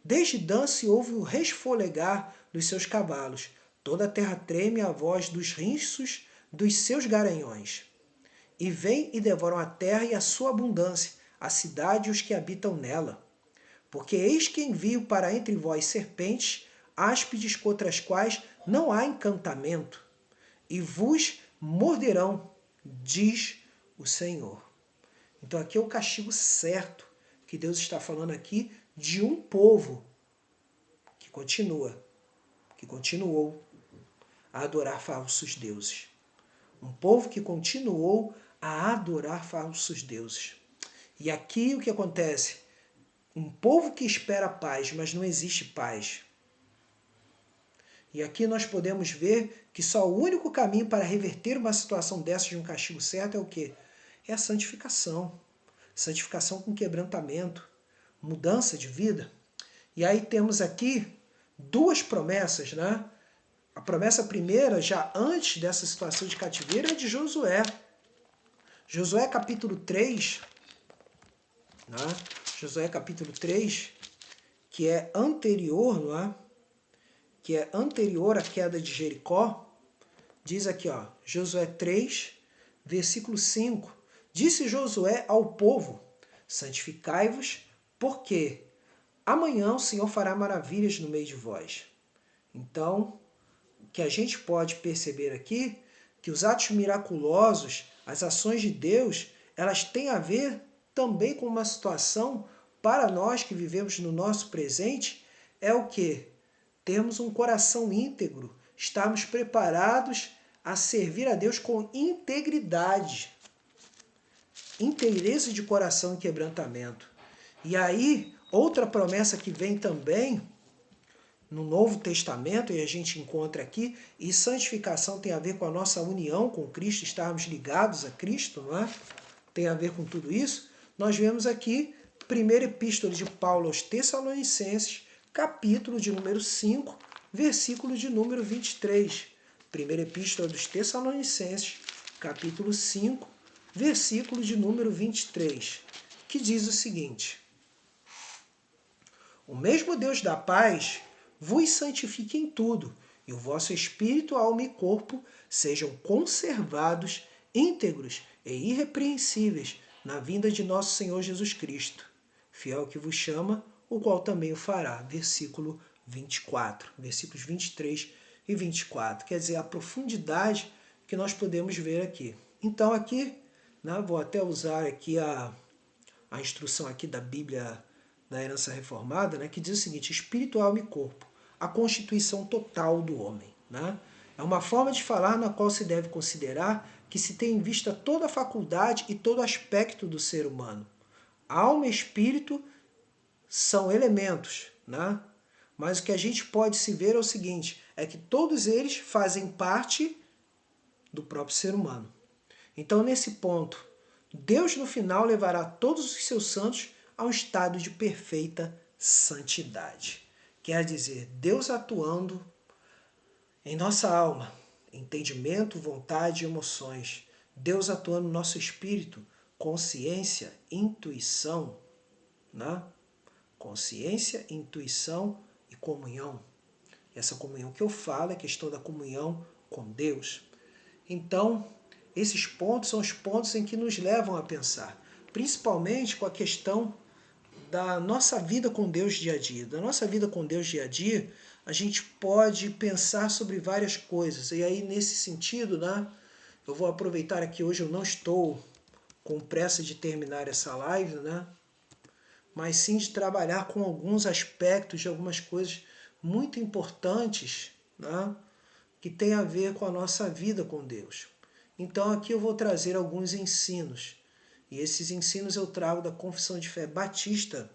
Desde Dan se ouve o resfolegar dos seus cavalos. Toda a terra treme à voz dos rinços dos seus garanhões. E vêm e devoram a terra e a sua abundância, a cidade e os que habitam nela. Porque eis que envio para entre vós serpentes, áspides contra as quais não há encantamento, e vos morderão, diz o Senhor. Então aqui é o castigo certo que Deus está falando aqui de um povo que continuou a adorar falsos deuses. Um povo que continuou a adorar falsos deuses. E aqui o que acontece? Um povo que espera paz, mas não existe paz. E aqui nós podemos ver que só o único caminho para reverter uma situação dessa de um castigo certo é o quê? É a santificação. Santificação com quebrantamento, mudança de vida. E aí temos aqui duas promessas, né? A promessa primeira, já antes dessa situação de cativeiro, é de Josué. Josué capítulo 3, né? Josué capítulo 3, que é anterior, não é? Que é anterior à queda de Jericó, diz aqui, ó, Josué 3, versículo 5, disse Josué ao povo, santificai-vos, porque amanhã o Senhor fará maravilhas no meio de vós. Então, o que a gente pode perceber aqui, que os atos miraculosos, as ações de Deus, elas têm a ver também com uma situação para nós que vivemos no nosso presente, é o quê? Termos um coração íntegro, estarmos preparados a servir a Deus com integridade, inteireza de coração e quebrantamento. E aí, outra promessa que vem também no Novo Testamento, e a gente encontra aqui, e santificação tem a ver com a nossa união com Cristo, estarmos ligados a Cristo, não é? tem a ver com tudo isso? Nós vemos aqui, primeira epístola de Paulo aos Tessalonicenses, capítulo de número 5, versículo de número 23. Primeira epístola dos Tessalonicenses, capítulo 5, versículo de número 23, que diz o seguinte: o mesmo Deus da paz vos santifique em tudo, e o vosso espírito, alma e corpo sejam conservados íntegros e irrepreensíveis na vinda de nosso Senhor Jesus Cristo. Fiel que vos chama, o qual também o fará. Versículo 24, versículos 23 e 24. Quer dizer, a profundidade que nós podemos ver aqui. Então aqui, né, vou até usar aqui a instrução aqui da Bíblia da Herança Reformada, né, que diz o seguinte: espírito, alma e corpo, a constituição total do homem. Né? É uma forma de falar na qual se deve considerar que se tem em vista toda a faculdade e todo aspecto do ser humano. Alma e espírito são elementos, né? Mas o que a gente pode se ver é o seguinte, é que todos eles fazem parte do próprio ser humano. Então, nesse ponto, Deus no final levará todos os seus santos a um estado de perfeita santidade. Quer dizer, Deus atuando em nossa alma, entendimento, vontade e emoções. Deus atuando no nosso espírito, consciência, intuição, né? Consciência, intuição e comunhão. Essa comunhão que eu falo é a questão da comunhão com Deus. Então, esses pontos são os pontos em que nos levam a pensar, principalmente com a questão da nossa vida com Deus dia a dia. Da nossa vida com Deus dia a dia, a gente pode pensar sobre várias coisas. E aí, nesse sentido, né, eu vou aproveitar aqui hoje, eu não estou com pressa de terminar essa live, né, mas sim de trabalhar com alguns aspectos de algumas coisas muito importantes, né, que tem a ver com a nossa vida com Deus. Então aqui eu vou trazer alguns ensinos. E esses ensinos eu trago da Confissão de Fé Batista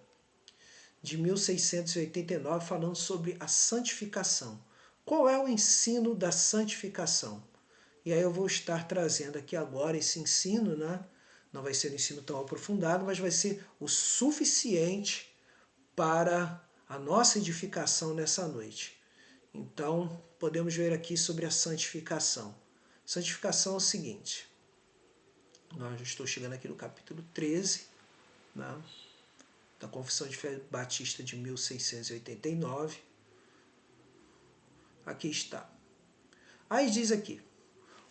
de 1689, falando sobre a santificação. Qual é o ensino da santificação? E aí eu vou estar trazendo aqui agora esse ensino, né? Não vai ser um ensino tão aprofundado, mas vai ser o suficiente para a nossa edificação nessa noite. Então, podemos ver aqui sobre a santificação. Santificação é o seguinte. Nós estou chegando aqui no capítulo 13, né, da Confissão de Fé Batista de 1689. Aqui está. Aí diz aqui: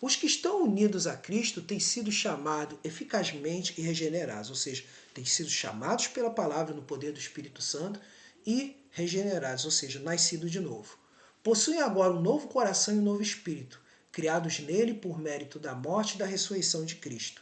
os que estão unidos a Cristo têm sido chamados eficazmente e regenerados, ou seja, têm sido chamados pela palavra no poder do Espírito Santo e regenerados, ou seja, nascidos de novo. Possuem agora um novo coração e um novo espírito, criados nele por mérito da morte e da ressurreição de Cristo.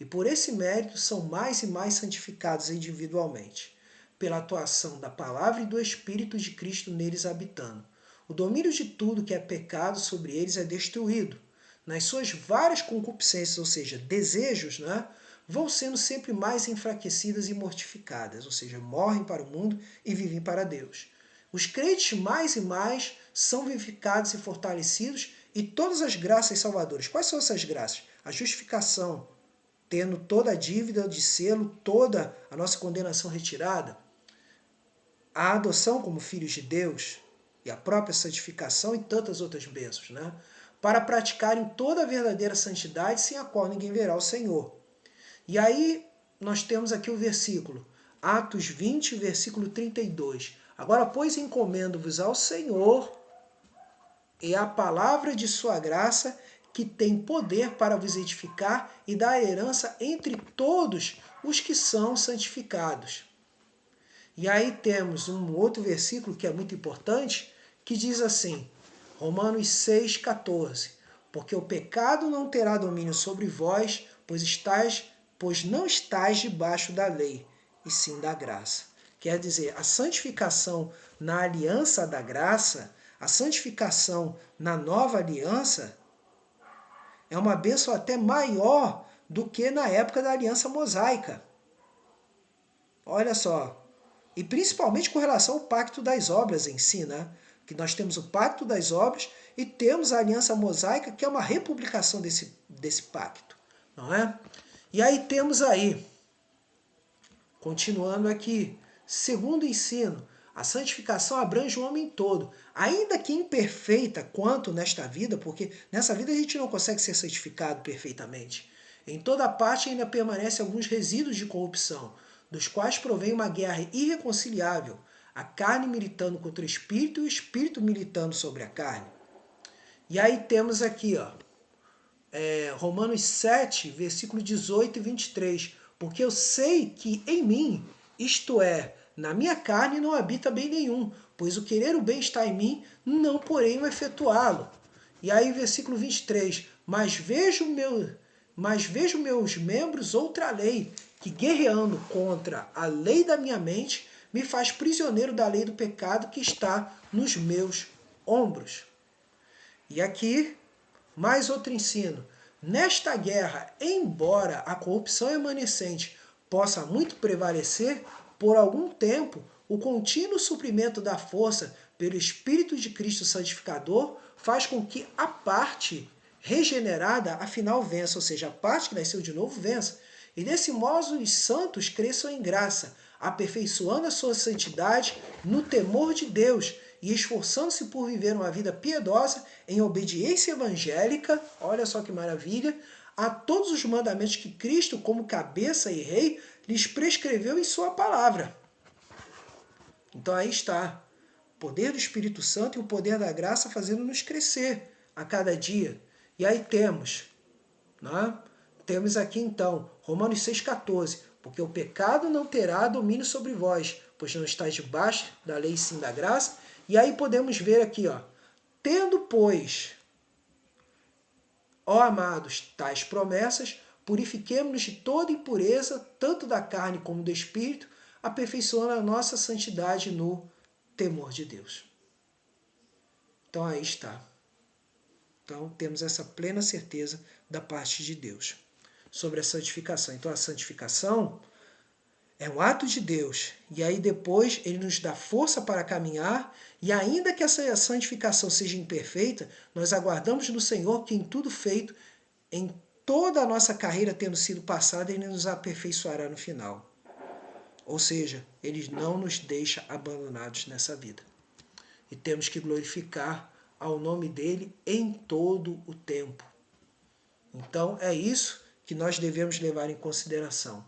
E por esse mérito são mais e mais santificados individualmente, pela atuação da palavra e do Espírito de Cristo neles habitando. O domínio de tudo que é pecado sobre eles é destruído. Nas suas várias concupiscências, ou seja, desejos, né, vão sendo sempre mais enfraquecidas e mortificadas, ou seja, morrem para o mundo e vivem para Deus. Os crentes mais e mais são vivificados e fortalecidos, e todas as graças salvadoras. Quais são essas graças? A justificação, tendo toda a dívida de selo, toda a nossa condenação retirada, a adoção como filhos de Deus e a própria santificação e tantas outras bênçãos, né? Para praticarem toda a verdadeira santidade, sem a qual ninguém verá o Senhor. E aí nós temos aqui o versículo, Atos 20, versículo 32. Agora, pois, encomendo-vos ao Senhor e à palavra de sua graça, que tem poder para vos edificar e dar herança entre todos os que são santificados. E aí temos um outro versículo que é muito importante, que diz assim, Romanos 6,14, porque o pecado não terá domínio sobre vós, pois não estáis debaixo da lei, e sim da graça. Quer dizer, a santificação na aliança da graça, a santificação na nova aliança, é uma bênção até maior do que na época da aliança mosaica. Olha só. E principalmente com relação ao pacto das obras em si, né? Que nós temos o pacto das obras e temos a aliança mosaica, que é uma republicação desse pacto, não é? E aí temos aí, continuando aqui, segundo ensino, a santificação abrange o homem todo, ainda que imperfeita quanto nesta vida, porque nessa vida a gente não consegue ser santificado perfeitamente. Em toda parte ainda permanecem alguns resíduos de corrupção, dos quais provém uma guerra irreconciliável, a carne militando contra o espírito e o espírito militando sobre a carne. E aí temos aqui, ó, Romanos 7, versículo 18 e 23. Porque eu sei que em mim, isto é, na minha carne não habita bem nenhum, pois o querer o bem está em mim, não porém o efetuá-lo. E aí versículo 23. Mas vejo meus membros outra lei, que guerreando contra a lei da minha mente, me faz prisioneiro da lei do pecado que está nos meus ombros. E aqui, mais outro ensino. Nesta guerra, embora a corrupção remanescente possa muito prevalecer, por algum tempo, o contínuo suprimento da força pelo Espírito de Cristo santificador faz com que a parte regenerada afinal vença, ou seja, a parte que nasceu de novo vença. E desse modo os santos cresçam em graça, aperfeiçoando a sua santidade no temor de Deus e esforçando-se por viver uma vida piedosa em obediência evangélica, olha só que maravilha, a todos os mandamentos que Cristo, como cabeça e rei, lhes prescreveu em sua palavra. Então aí está, o poder do Espírito Santo e o poder da graça fazendo-nos crescer a cada dia. E aí temos, né? Temos aqui então, Romanos 6,14, porque o pecado não terá domínio sobre vós, pois não estáis debaixo da lei sim da graça. E aí podemos ver aqui, ó, tendo, pois, ó amados, tais promessas, purifiquemo-nos de toda impureza, tanto da carne como do espírito, aperfeiçoando a nossa santidade no temor de Deus. Então aí está. Então temos essa plena certeza da parte de Deus sobre a santificação. Então a santificação é um ato de Deus. E aí depois ele nos dá força para caminhar. E ainda que essa santificação seja imperfeita, nós aguardamos no Senhor que em tudo feito, em toda a nossa carreira tendo sido passada, ele nos aperfeiçoará no final. Ou seja, ele não nos deixa abandonados nessa vida. E temos que glorificar ao nome dele em todo o tempo. Então é isso que nós devemos levar em consideração.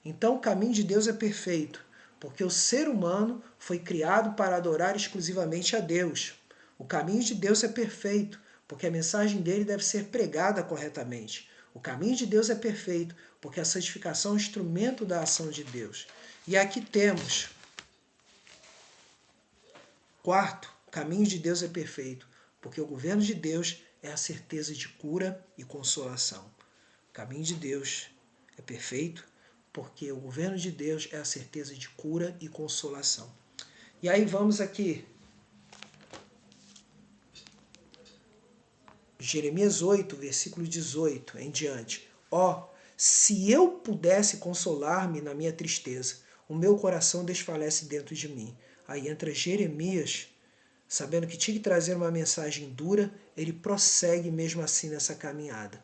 Então o caminho de Deus é perfeito, porque o ser humano foi criado para adorar exclusivamente a Deus. O caminho de Deus é perfeito, porque a mensagem dele deve ser pregada corretamente. O caminho de Deus é perfeito, porque a santificação é um instrumento da ação de Deus. E aqui temos, quarto, o caminho de Deus é perfeito, porque o governo de Deus é a certeza de cura e consolação. O caminho de Deus é perfeito, porque o governo de Deus é a certeza de cura e consolação. E aí vamos aqui. Jeremias 8, versículo 18 em diante. Ó, se eu pudesse consolar-me na minha tristeza, o meu coração desfalece dentro de mim. Aí entra Jeremias, sabendo que tinha que trazer uma mensagem dura, ele prossegue mesmo assim nessa caminhada.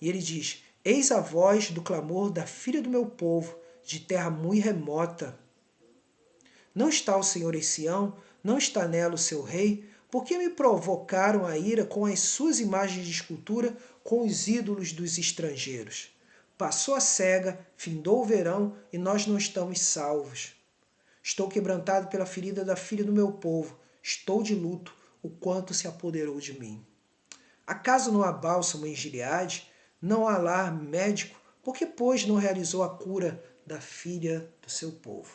E ele diz, eis a voz do clamor da filha do meu povo, de terra muito remota. Não está o Senhor em Sião, não está nela o seu rei, por que me provocaram a ira com as suas imagens de escultura, com os ídolos dos estrangeiros? Passou a cega, findou o verão, e nós não estamos salvos. Estou quebrantado pela ferida da filha do meu povo, estou de luto, o quanto se apoderou de mim. Acaso não há bálsamo em Gileade? Não há lá médico? Por que, pois, não realizou a cura da filha do seu povo?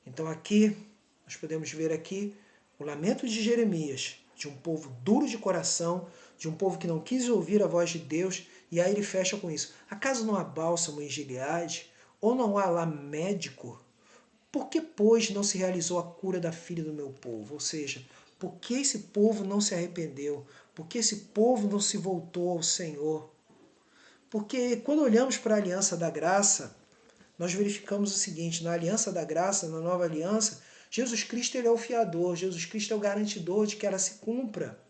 Então aqui, nós podemos ver aqui o lamento de Jeremias, de um povo duro de coração, de um povo que não quis ouvir a voz de Deus, e aí ele fecha com isso. Acaso não há bálsamo em Gileade? Ou não há lá médico? Por que, pois, não se realizou a cura da filha do meu povo? Ou seja, por que esse povo não se arrependeu? Por que esse povo não se voltou ao Senhor? Porque quando olhamos para a aliança da graça, nós verificamos o seguinte, na aliança da graça, na nova aliança, Jesus Cristo ele é o fiador, Jesus Cristo é o garantidor de que ela se cumpra.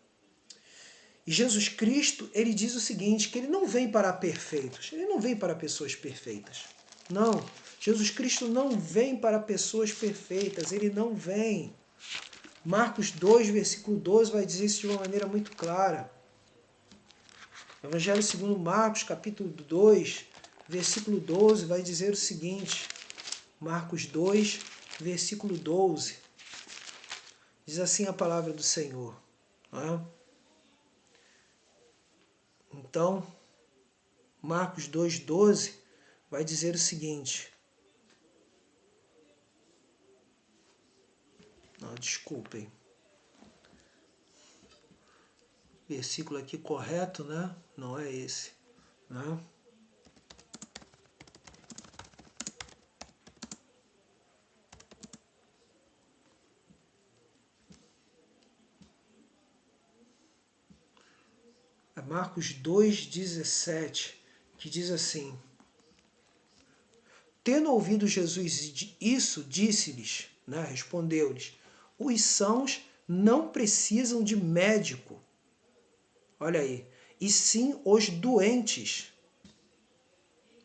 E Jesus Cristo, ele diz o seguinte, que ele não vem para perfeitos, ele não vem para pessoas perfeitas. Não, Jesus Cristo não vem para pessoas perfeitas, ele não vem. Marcos 2, versículo 12 vai dizer isso de uma maneira muito clara. Evangelho segundo Marcos, capítulo 2, versículo 12 vai dizer o seguinte, Marcos 2, versículo 12, diz assim a palavra do Senhor. Então, Marcos 2,12 vai dizer o seguinte. Não, desculpem. Versículo aqui correto, né? Não é esse, né? É Marcos 2,17, que diz assim: tendo ouvido Jesus isso, disse-lhes, né? Respondeu-lhes, os sãos não precisam de médico, olha aí, e sim os doentes.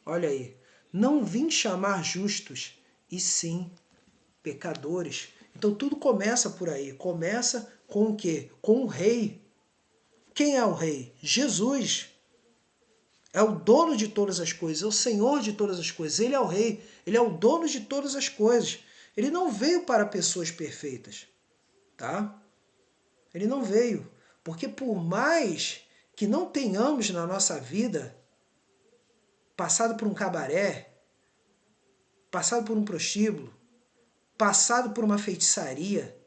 Olha aí, não vim chamar justos, e sim pecadores. Então tudo começa por aí. Começa com o quê? Com o rei. Quem é o rei? Jesus. É o dono de todas as coisas, é o Senhor de todas as coisas. Ele é o rei, ele é o dono de todas as coisas. Ele não veio para pessoas perfeitas, tá? Ele não veio. Porque por mais que não tenhamos na nossa vida passado por um cabaré, passado por um prostíbulo, passado por uma feitiçaria,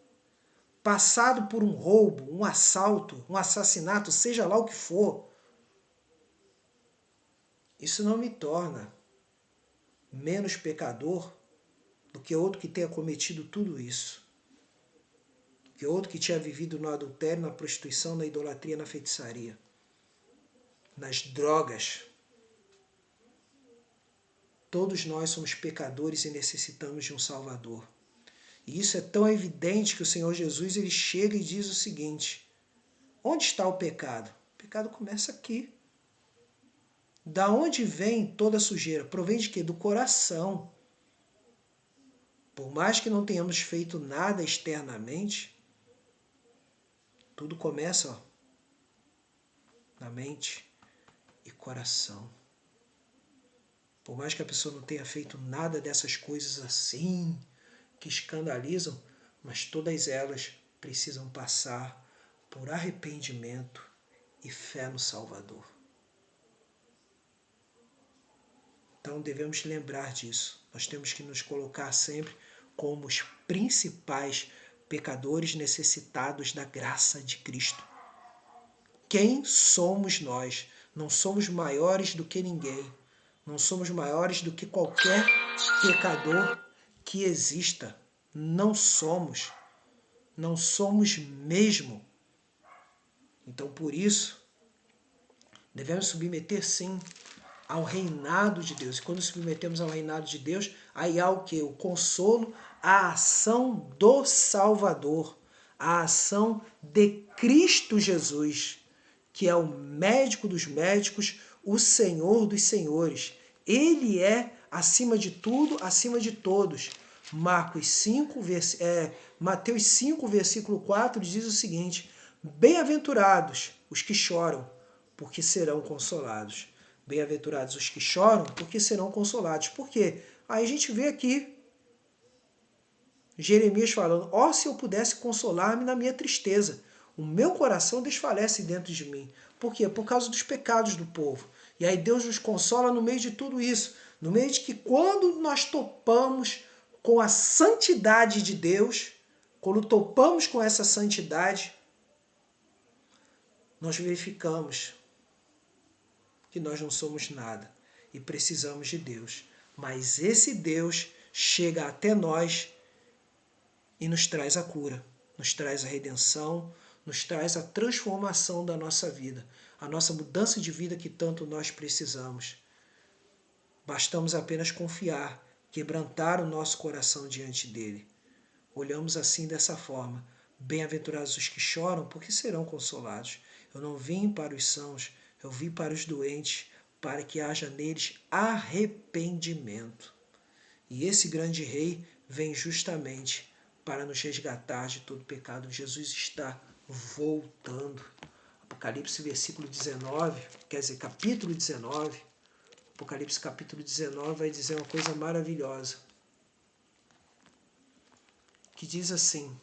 passado por um roubo, um assalto, um assassinato, seja lá o que for, isso não me torna menos pecador do que outro que tenha cometido tudo isso. Do que outro que tinha vivido no adultério, na prostituição, na idolatria, na feitiçaria, nas drogas. Todos nós somos pecadores e necessitamos de um Salvador. E isso é tão evidente que o Senhor Jesus ele chega e diz o seguinte: onde está o pecado? O pecado começa aqui. Da onde vem toda a sujeira? Provém de quê? Do coração. Por mais que não tenhamos feito nada externamente, tudo começa na mente e coração. Por mais que a pessoa não tenha feito nada dessas coisas assim, que escandalizam, mas todas elas precisam passar por arrependimento e fé no Salvador. Então devemos lembrar disso. Nós temos que nos colocar sempre como os principais pecadores necessitados da graça de Cristo. Quem somos nós? Não somos maiores do que ninguém. Não somos maiores do que qualquer pecador que exista. Não somos. Não somos mesmo. Então, por isso, devemos submeter, sim, ao reinado de Deus. E quando submetemos ao reinado de Deus, aí há o quê? O consolo, a ação do Salvador, a ação de Cristo Jesus, que é o médico dos médicos, o Senhor dos senhores. Ele é, acima de tudo, acima de todos. Mateus 5, versículo 4, diz o seguinte: bem-aventurados os que choram, porque serão consolados. Bem-aventurados os que choram, porque serão consolados. Por quê? Aí a gente vê aqui Jeremias falando: ó, se eu pudesse consolar-me na minha tristeza. O meu coração desfalece dentro de mim. Por quê? Por causa dos pecados do povo. E aí Deus nos consola no meio de tudo isso. No meio de que quando nós topamos com a santidade de Deus, quando topamos com essa santidade, nós verificamos que nós não somos nada e precisamos de Deus. Mas esse Deus chega até nós e nos traz a cura, nos traz a redenção, nos traz a transformação da nossa vida, a nossa mudança de vida que tanto nós precisamos. Bastamos apenas confiar, quebrantar o nosso coração diante dele. Olhamos assim dessa forma: bem-aventurados os que choram, porque serão consolados. Eu não vim para os sãos, eu vim para os doentes, para que haja neles arrependimento. E esse grande rei vem justamente para nos resgatar de todo pecado. Jesus está voltando. Apocalipse versículo 19, quer dizer, capítulo 19, Apocalipse capítulo 19 vai dizer uma coisa maravilhosa, que diz assim,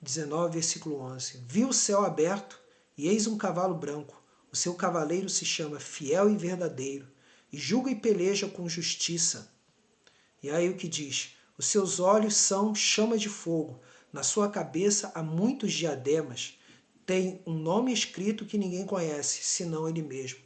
19, versículo 11, vi o céu aberto e eis um cavalo branco, o seu cavaleiro se chama Fiel e Verdadeiro, e julga e peleja com justiça. E aí o que diz? Os seus olhos são chama de fogo, na sua cabeça há muitos diademas, tem um nome escrito que ninguém conhece, senão ele mesmo.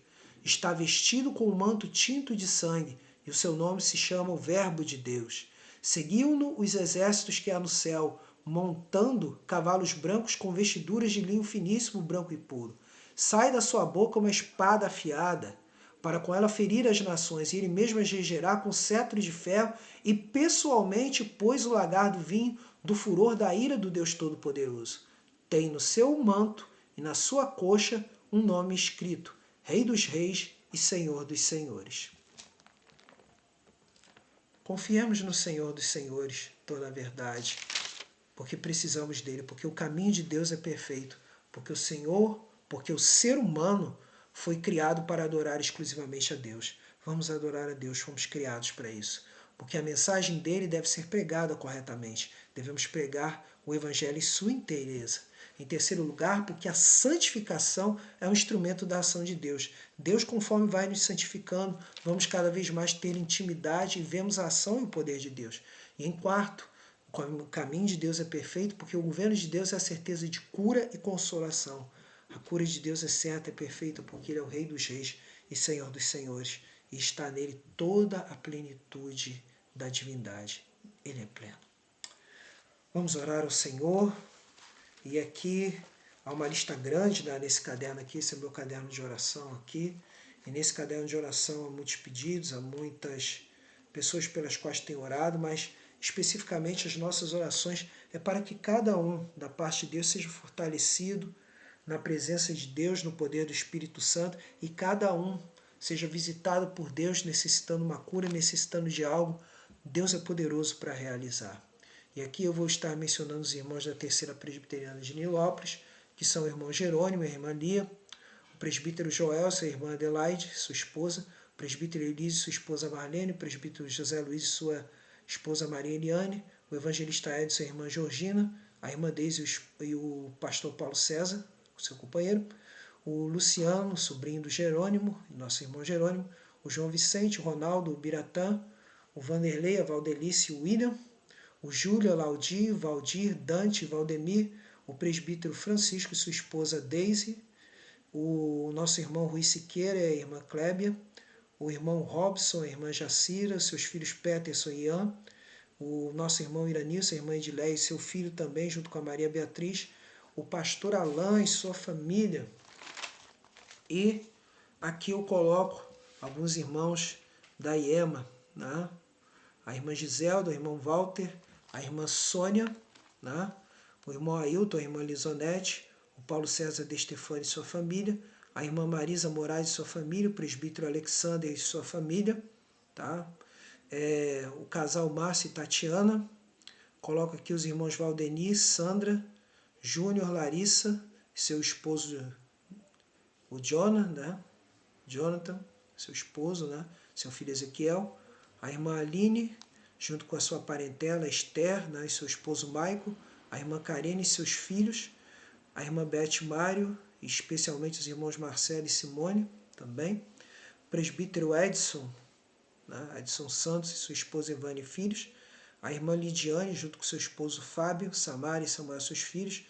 Está vestido com um manto tinto de sangue, e o seu nome se chama o Verbo de Deus. Seguiam-no os exércitos que há no céu, montando cavalos brancos com vestiduras de linho finíssimo, branco e puro. Sai da sua boca uma espada afiada, para com ela ferir as nações, e ele mesmo as regerá com cetro de ferro, e pessoalmente pôs o lagar do vinho do furor da ira do Deus Todo-Poderoso. Tem no seu manto e na sua coxa um nome escrito, Rei dos Reis e Senhor dos Senhores. Confiemos no Senhor dos Senhores, toda a verdade, porque precisamos dele, porque o caminho de Deus é perfeito, porque o Senhor, porque o ser humano foi criado para adorar exclusivamente a Deus. Vamos adorar a Deus, fomos criados para isso. Porque a mensagem dele deve ser pregada corretamente. Devemos pregar o Evangelho em sua inteireza. Em terceiro lugar, porque a santificação é um instrumento da ação de Deus. Deus, conforme vai nos santificando, vamos cada vez mais ter intimidade e vemos a ação e o poder de Deus. E em quarto, o caminho de Deus é perfeito porque o governo de Deus é a certeza de cura e consolação. A cura de Deus é certa e perfeita porque Ele é o Rei dos Reis e Senhor dos Senhores. E está nele toda a plenitude da divindade. Ele é pleno. Vamos orar ao Senhor. E aqui há uma lista grande nesse caderno aqui. Esse é o meu caderno de oração aqui. E nesse caderno de oração há muitos pedidos, há muitas pessoas pelas quais tenho orado, mas especificamente as nossas orações é para que cada um da parte de Deus seja fortalecido na presença de Deus, no poder do Espírito Santo, e cada um seja visitado por Deus, necessitando uma cura, necessitando de algo. Deus é poderoso para realizar. E aqui eu vou estar mencionando os irmãos da Terceira Presbiteriana de Nilópolis, que são o irmão Jerônimo e a irmã Lia, o presbítero Joel, sua irmã Adelaide, sua esposa, o presbítero Elise, sua esposa Marlene, o presbítero José Luiz, sua esposa Maria Eliane, o evangelista Edson, a irmã Georgina, a irmã Deise e o pastor Paulo César, seu companheiro, o Luciano, sobrinho do Jerônimo, nosso irmão Jerônimo, o João Vicente, o Ronaldo, o Biratã, o Vanderlei, a Valdelice, o William, o Júlio, a Laudi, o Valdir, Dante, Valdemir, o presbítero Francisco e sua esposa Deise, o nosso irmão Rui Siqueira e a irmã Clébia, o irmão Robson, a irmã Jacira, seus filhos Peterson e Ian, o nosso irmão Iranilson, a irmã Edileia e seu filho também, junto com a Maria Beatriz, o pastor Alain e sua família. E aqui eu coloco alguns irmãos da IEMA, né? A irmã Giselda, o irmão Walter, a irmã Sônia, né? O irmão Ailton, a irmã Lisonete, o Paulo César de Stefani e sua família, a irmã Marisa Moraes e sua família, o presbítero Alexander e sua família, tá? O casal Márcio e Tatiana. Coloco aqui os irmãos Valdeni, Sandra, Júnior, Larissa, seu esposo, o Jonathan, seu esposo, né? Seu filho Ezequiel, a irmã Aline, junto com a sua parentela Esther, né? E seu esposo Maico, a irmã Karine e seus filhos, a irmã Beth Mário, e especialmente os irmãos Marcelo e Simone também, o presbítero Edson, né? Edson Santos e sua esposa Ivane e filhos, a irmã Lidiane, junto com seu esposo Fábio, Samara e Samuel, seus filhos,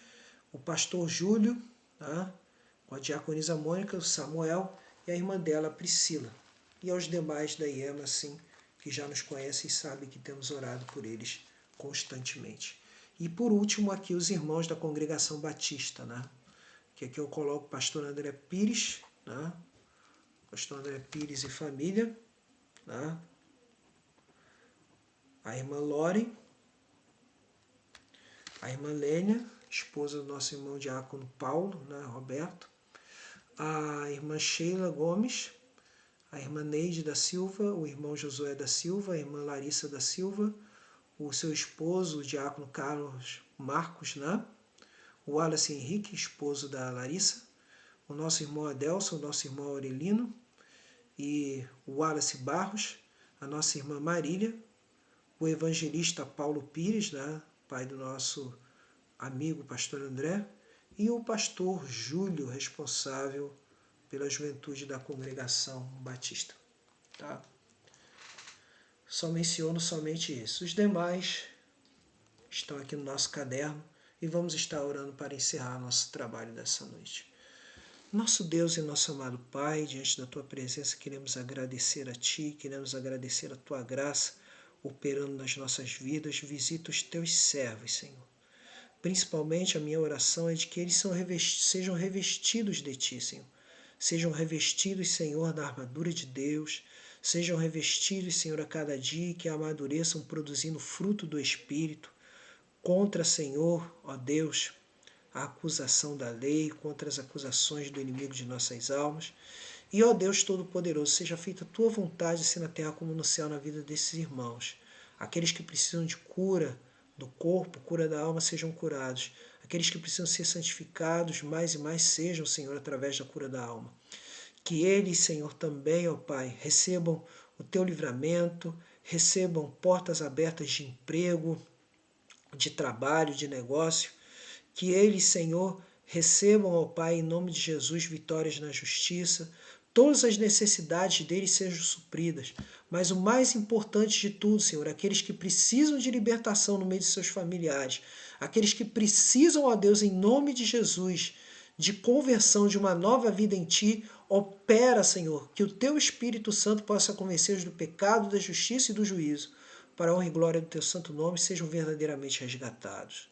o pastor Júlio, né? Com a diaconisa Mônica, o Samuel e a irmã dela, Priscila. E aos demais da IEMA, assim, que já nos conhecem e sabem que temos orado por eles constantemente. E por último, aqui os irmãos da Congregação Batista, né? Que aqui eu coloco o pastor André Pires, né? Pastor André Pires e família, né? A irmã Lore, a irmã Lênia esposa do nosso irmão diácono Paulo, né, Roberto, a irmã Sheila Gomes, a irmã Neide da Silva, o irmão Josué da Silva, a irmã Larissa da Silva, o seu esposo, o diácono Carlos Marcos, né? O Wallace Henrique, esposo da Larissa, o nosso irmão Adelson, o nosso irmão Aurelino, e o Wallace Barros, a nossa irmã Marília, o evangelista Paulo Pires, né? Pai do nosso amigo pastor André, e o pastor Júlio, responsável pela juventude da congregação batista. Tá? Só menciono somente isso. Os demais estão aqui no nosso caderno e vamos estar orando para encerrar nosso trabalho dessa noite. Nosso Deus e nosso amado Pai, diante da Tua presença, queremos agradecer a Ti, queremos agradecer a Tua graça operando nas nossas vidas. Visita os Teus servos, Senhor. Principalmente a minha oração é de que eles sejam revestidos de Ti, Senhor. Sejam revestidos, Senhor, da armadura de Deus. Sejam revestidos, Senhor, a cada dia, que amadureçam produzindo fruto do Espírito. Contra, Senhor, ó Deus, a acusação da lei, contra as acusações do inimigo de nossas almas. E, ó Deus Todo-Poderoso, seja feita a Tua vontade, assim na terra como no céu, na vida desses irmãos. Aqueles que precisam de cura do corpo, cura da alma, sejam curados. Aqueles que precisam ser santificados, mais e mais sejam, Senhor, através da cura da alma. Que eles, Senhor, também, ó Pai, recebam o Teu livramento, recebam portas abertas de emprego, de trabalho, de negócio. Que eles, Senhor, recebam, ó Pai, em nome de Jesus, vitórias na justiça. Todas as necessidades deles sejam supridas. Mas o mais importante de tudo, Senhor, aqueles que precisam de libertação no meio de seus familiares, aqueles que precisam, ó Deus, em nome de Jesus, de conversão, de uma nova vida em Ti, opera, Senhor, que o Teu Espírito Santo possa convencer-os do pecado, da justiça e do juízo, para a honra e glória do Teu santo nome, sejam verdadeiramente resgatados.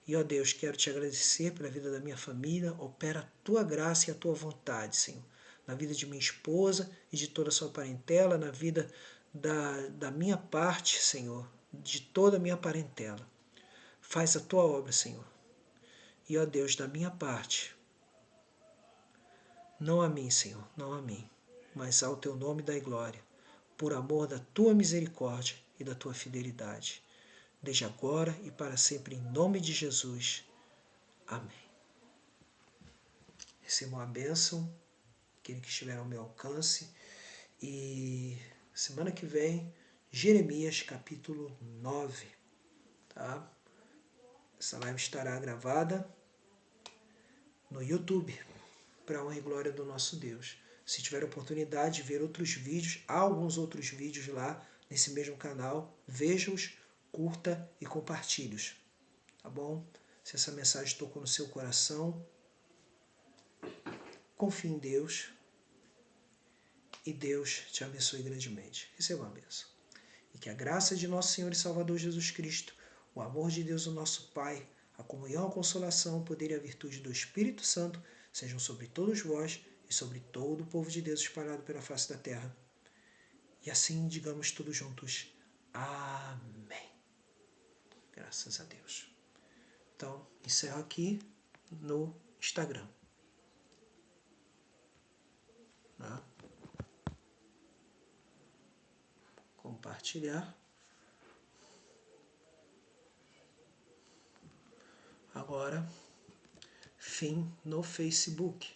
E, ó Deus, quero Te agradecer pela vida da minha família, opera a Tua graça e a Tua vontade, Senhor, na vida de minha esposa e de toda a sua parentela, na vida da minha parte, Senhor, de toda a minha parentela. Faz a Tua obra, Senhor. E, ó Deus, da minha parte, não a mim, Senhor, não a mim, mas ao Teu nome dai glória, por amor da Tua misericórdia e da Tua fidelidade, desde agora e para sempre, em nome de Jesus. Amém. Recebam a bênção, aquele que estiver ao meu alcance. E semana que vem, Jeremias capítulo 9. Tá? Essa live estará gravada no YouTube, para a honra e glória do nosso Deus. Se tiver oportunidade de ver outros vídeos, há alguns outros vídeos lá nesse mesmo canal, veja-os, curta e compartilhe-os. Tá bom? Se essa mensagem tocou no seu coração, confie em Deus e Deus te abençoe grandemente. Receba a bênção. E que a graça de nosso Senhor e Salvador Jesus Cristo, o amor de Deus, o nosso Pai, a comunhão, a consolação, o poder e a virtude do Espírito Santo sejam sobre todos vós e sobre todo o povo de Deus espalhado pela face da terra. E assim digamos todos juntos. Amém. Graças a Deus. Então, encerro aqui no Instagram. Tá? Compartilhar. Agora, fim no Facebook.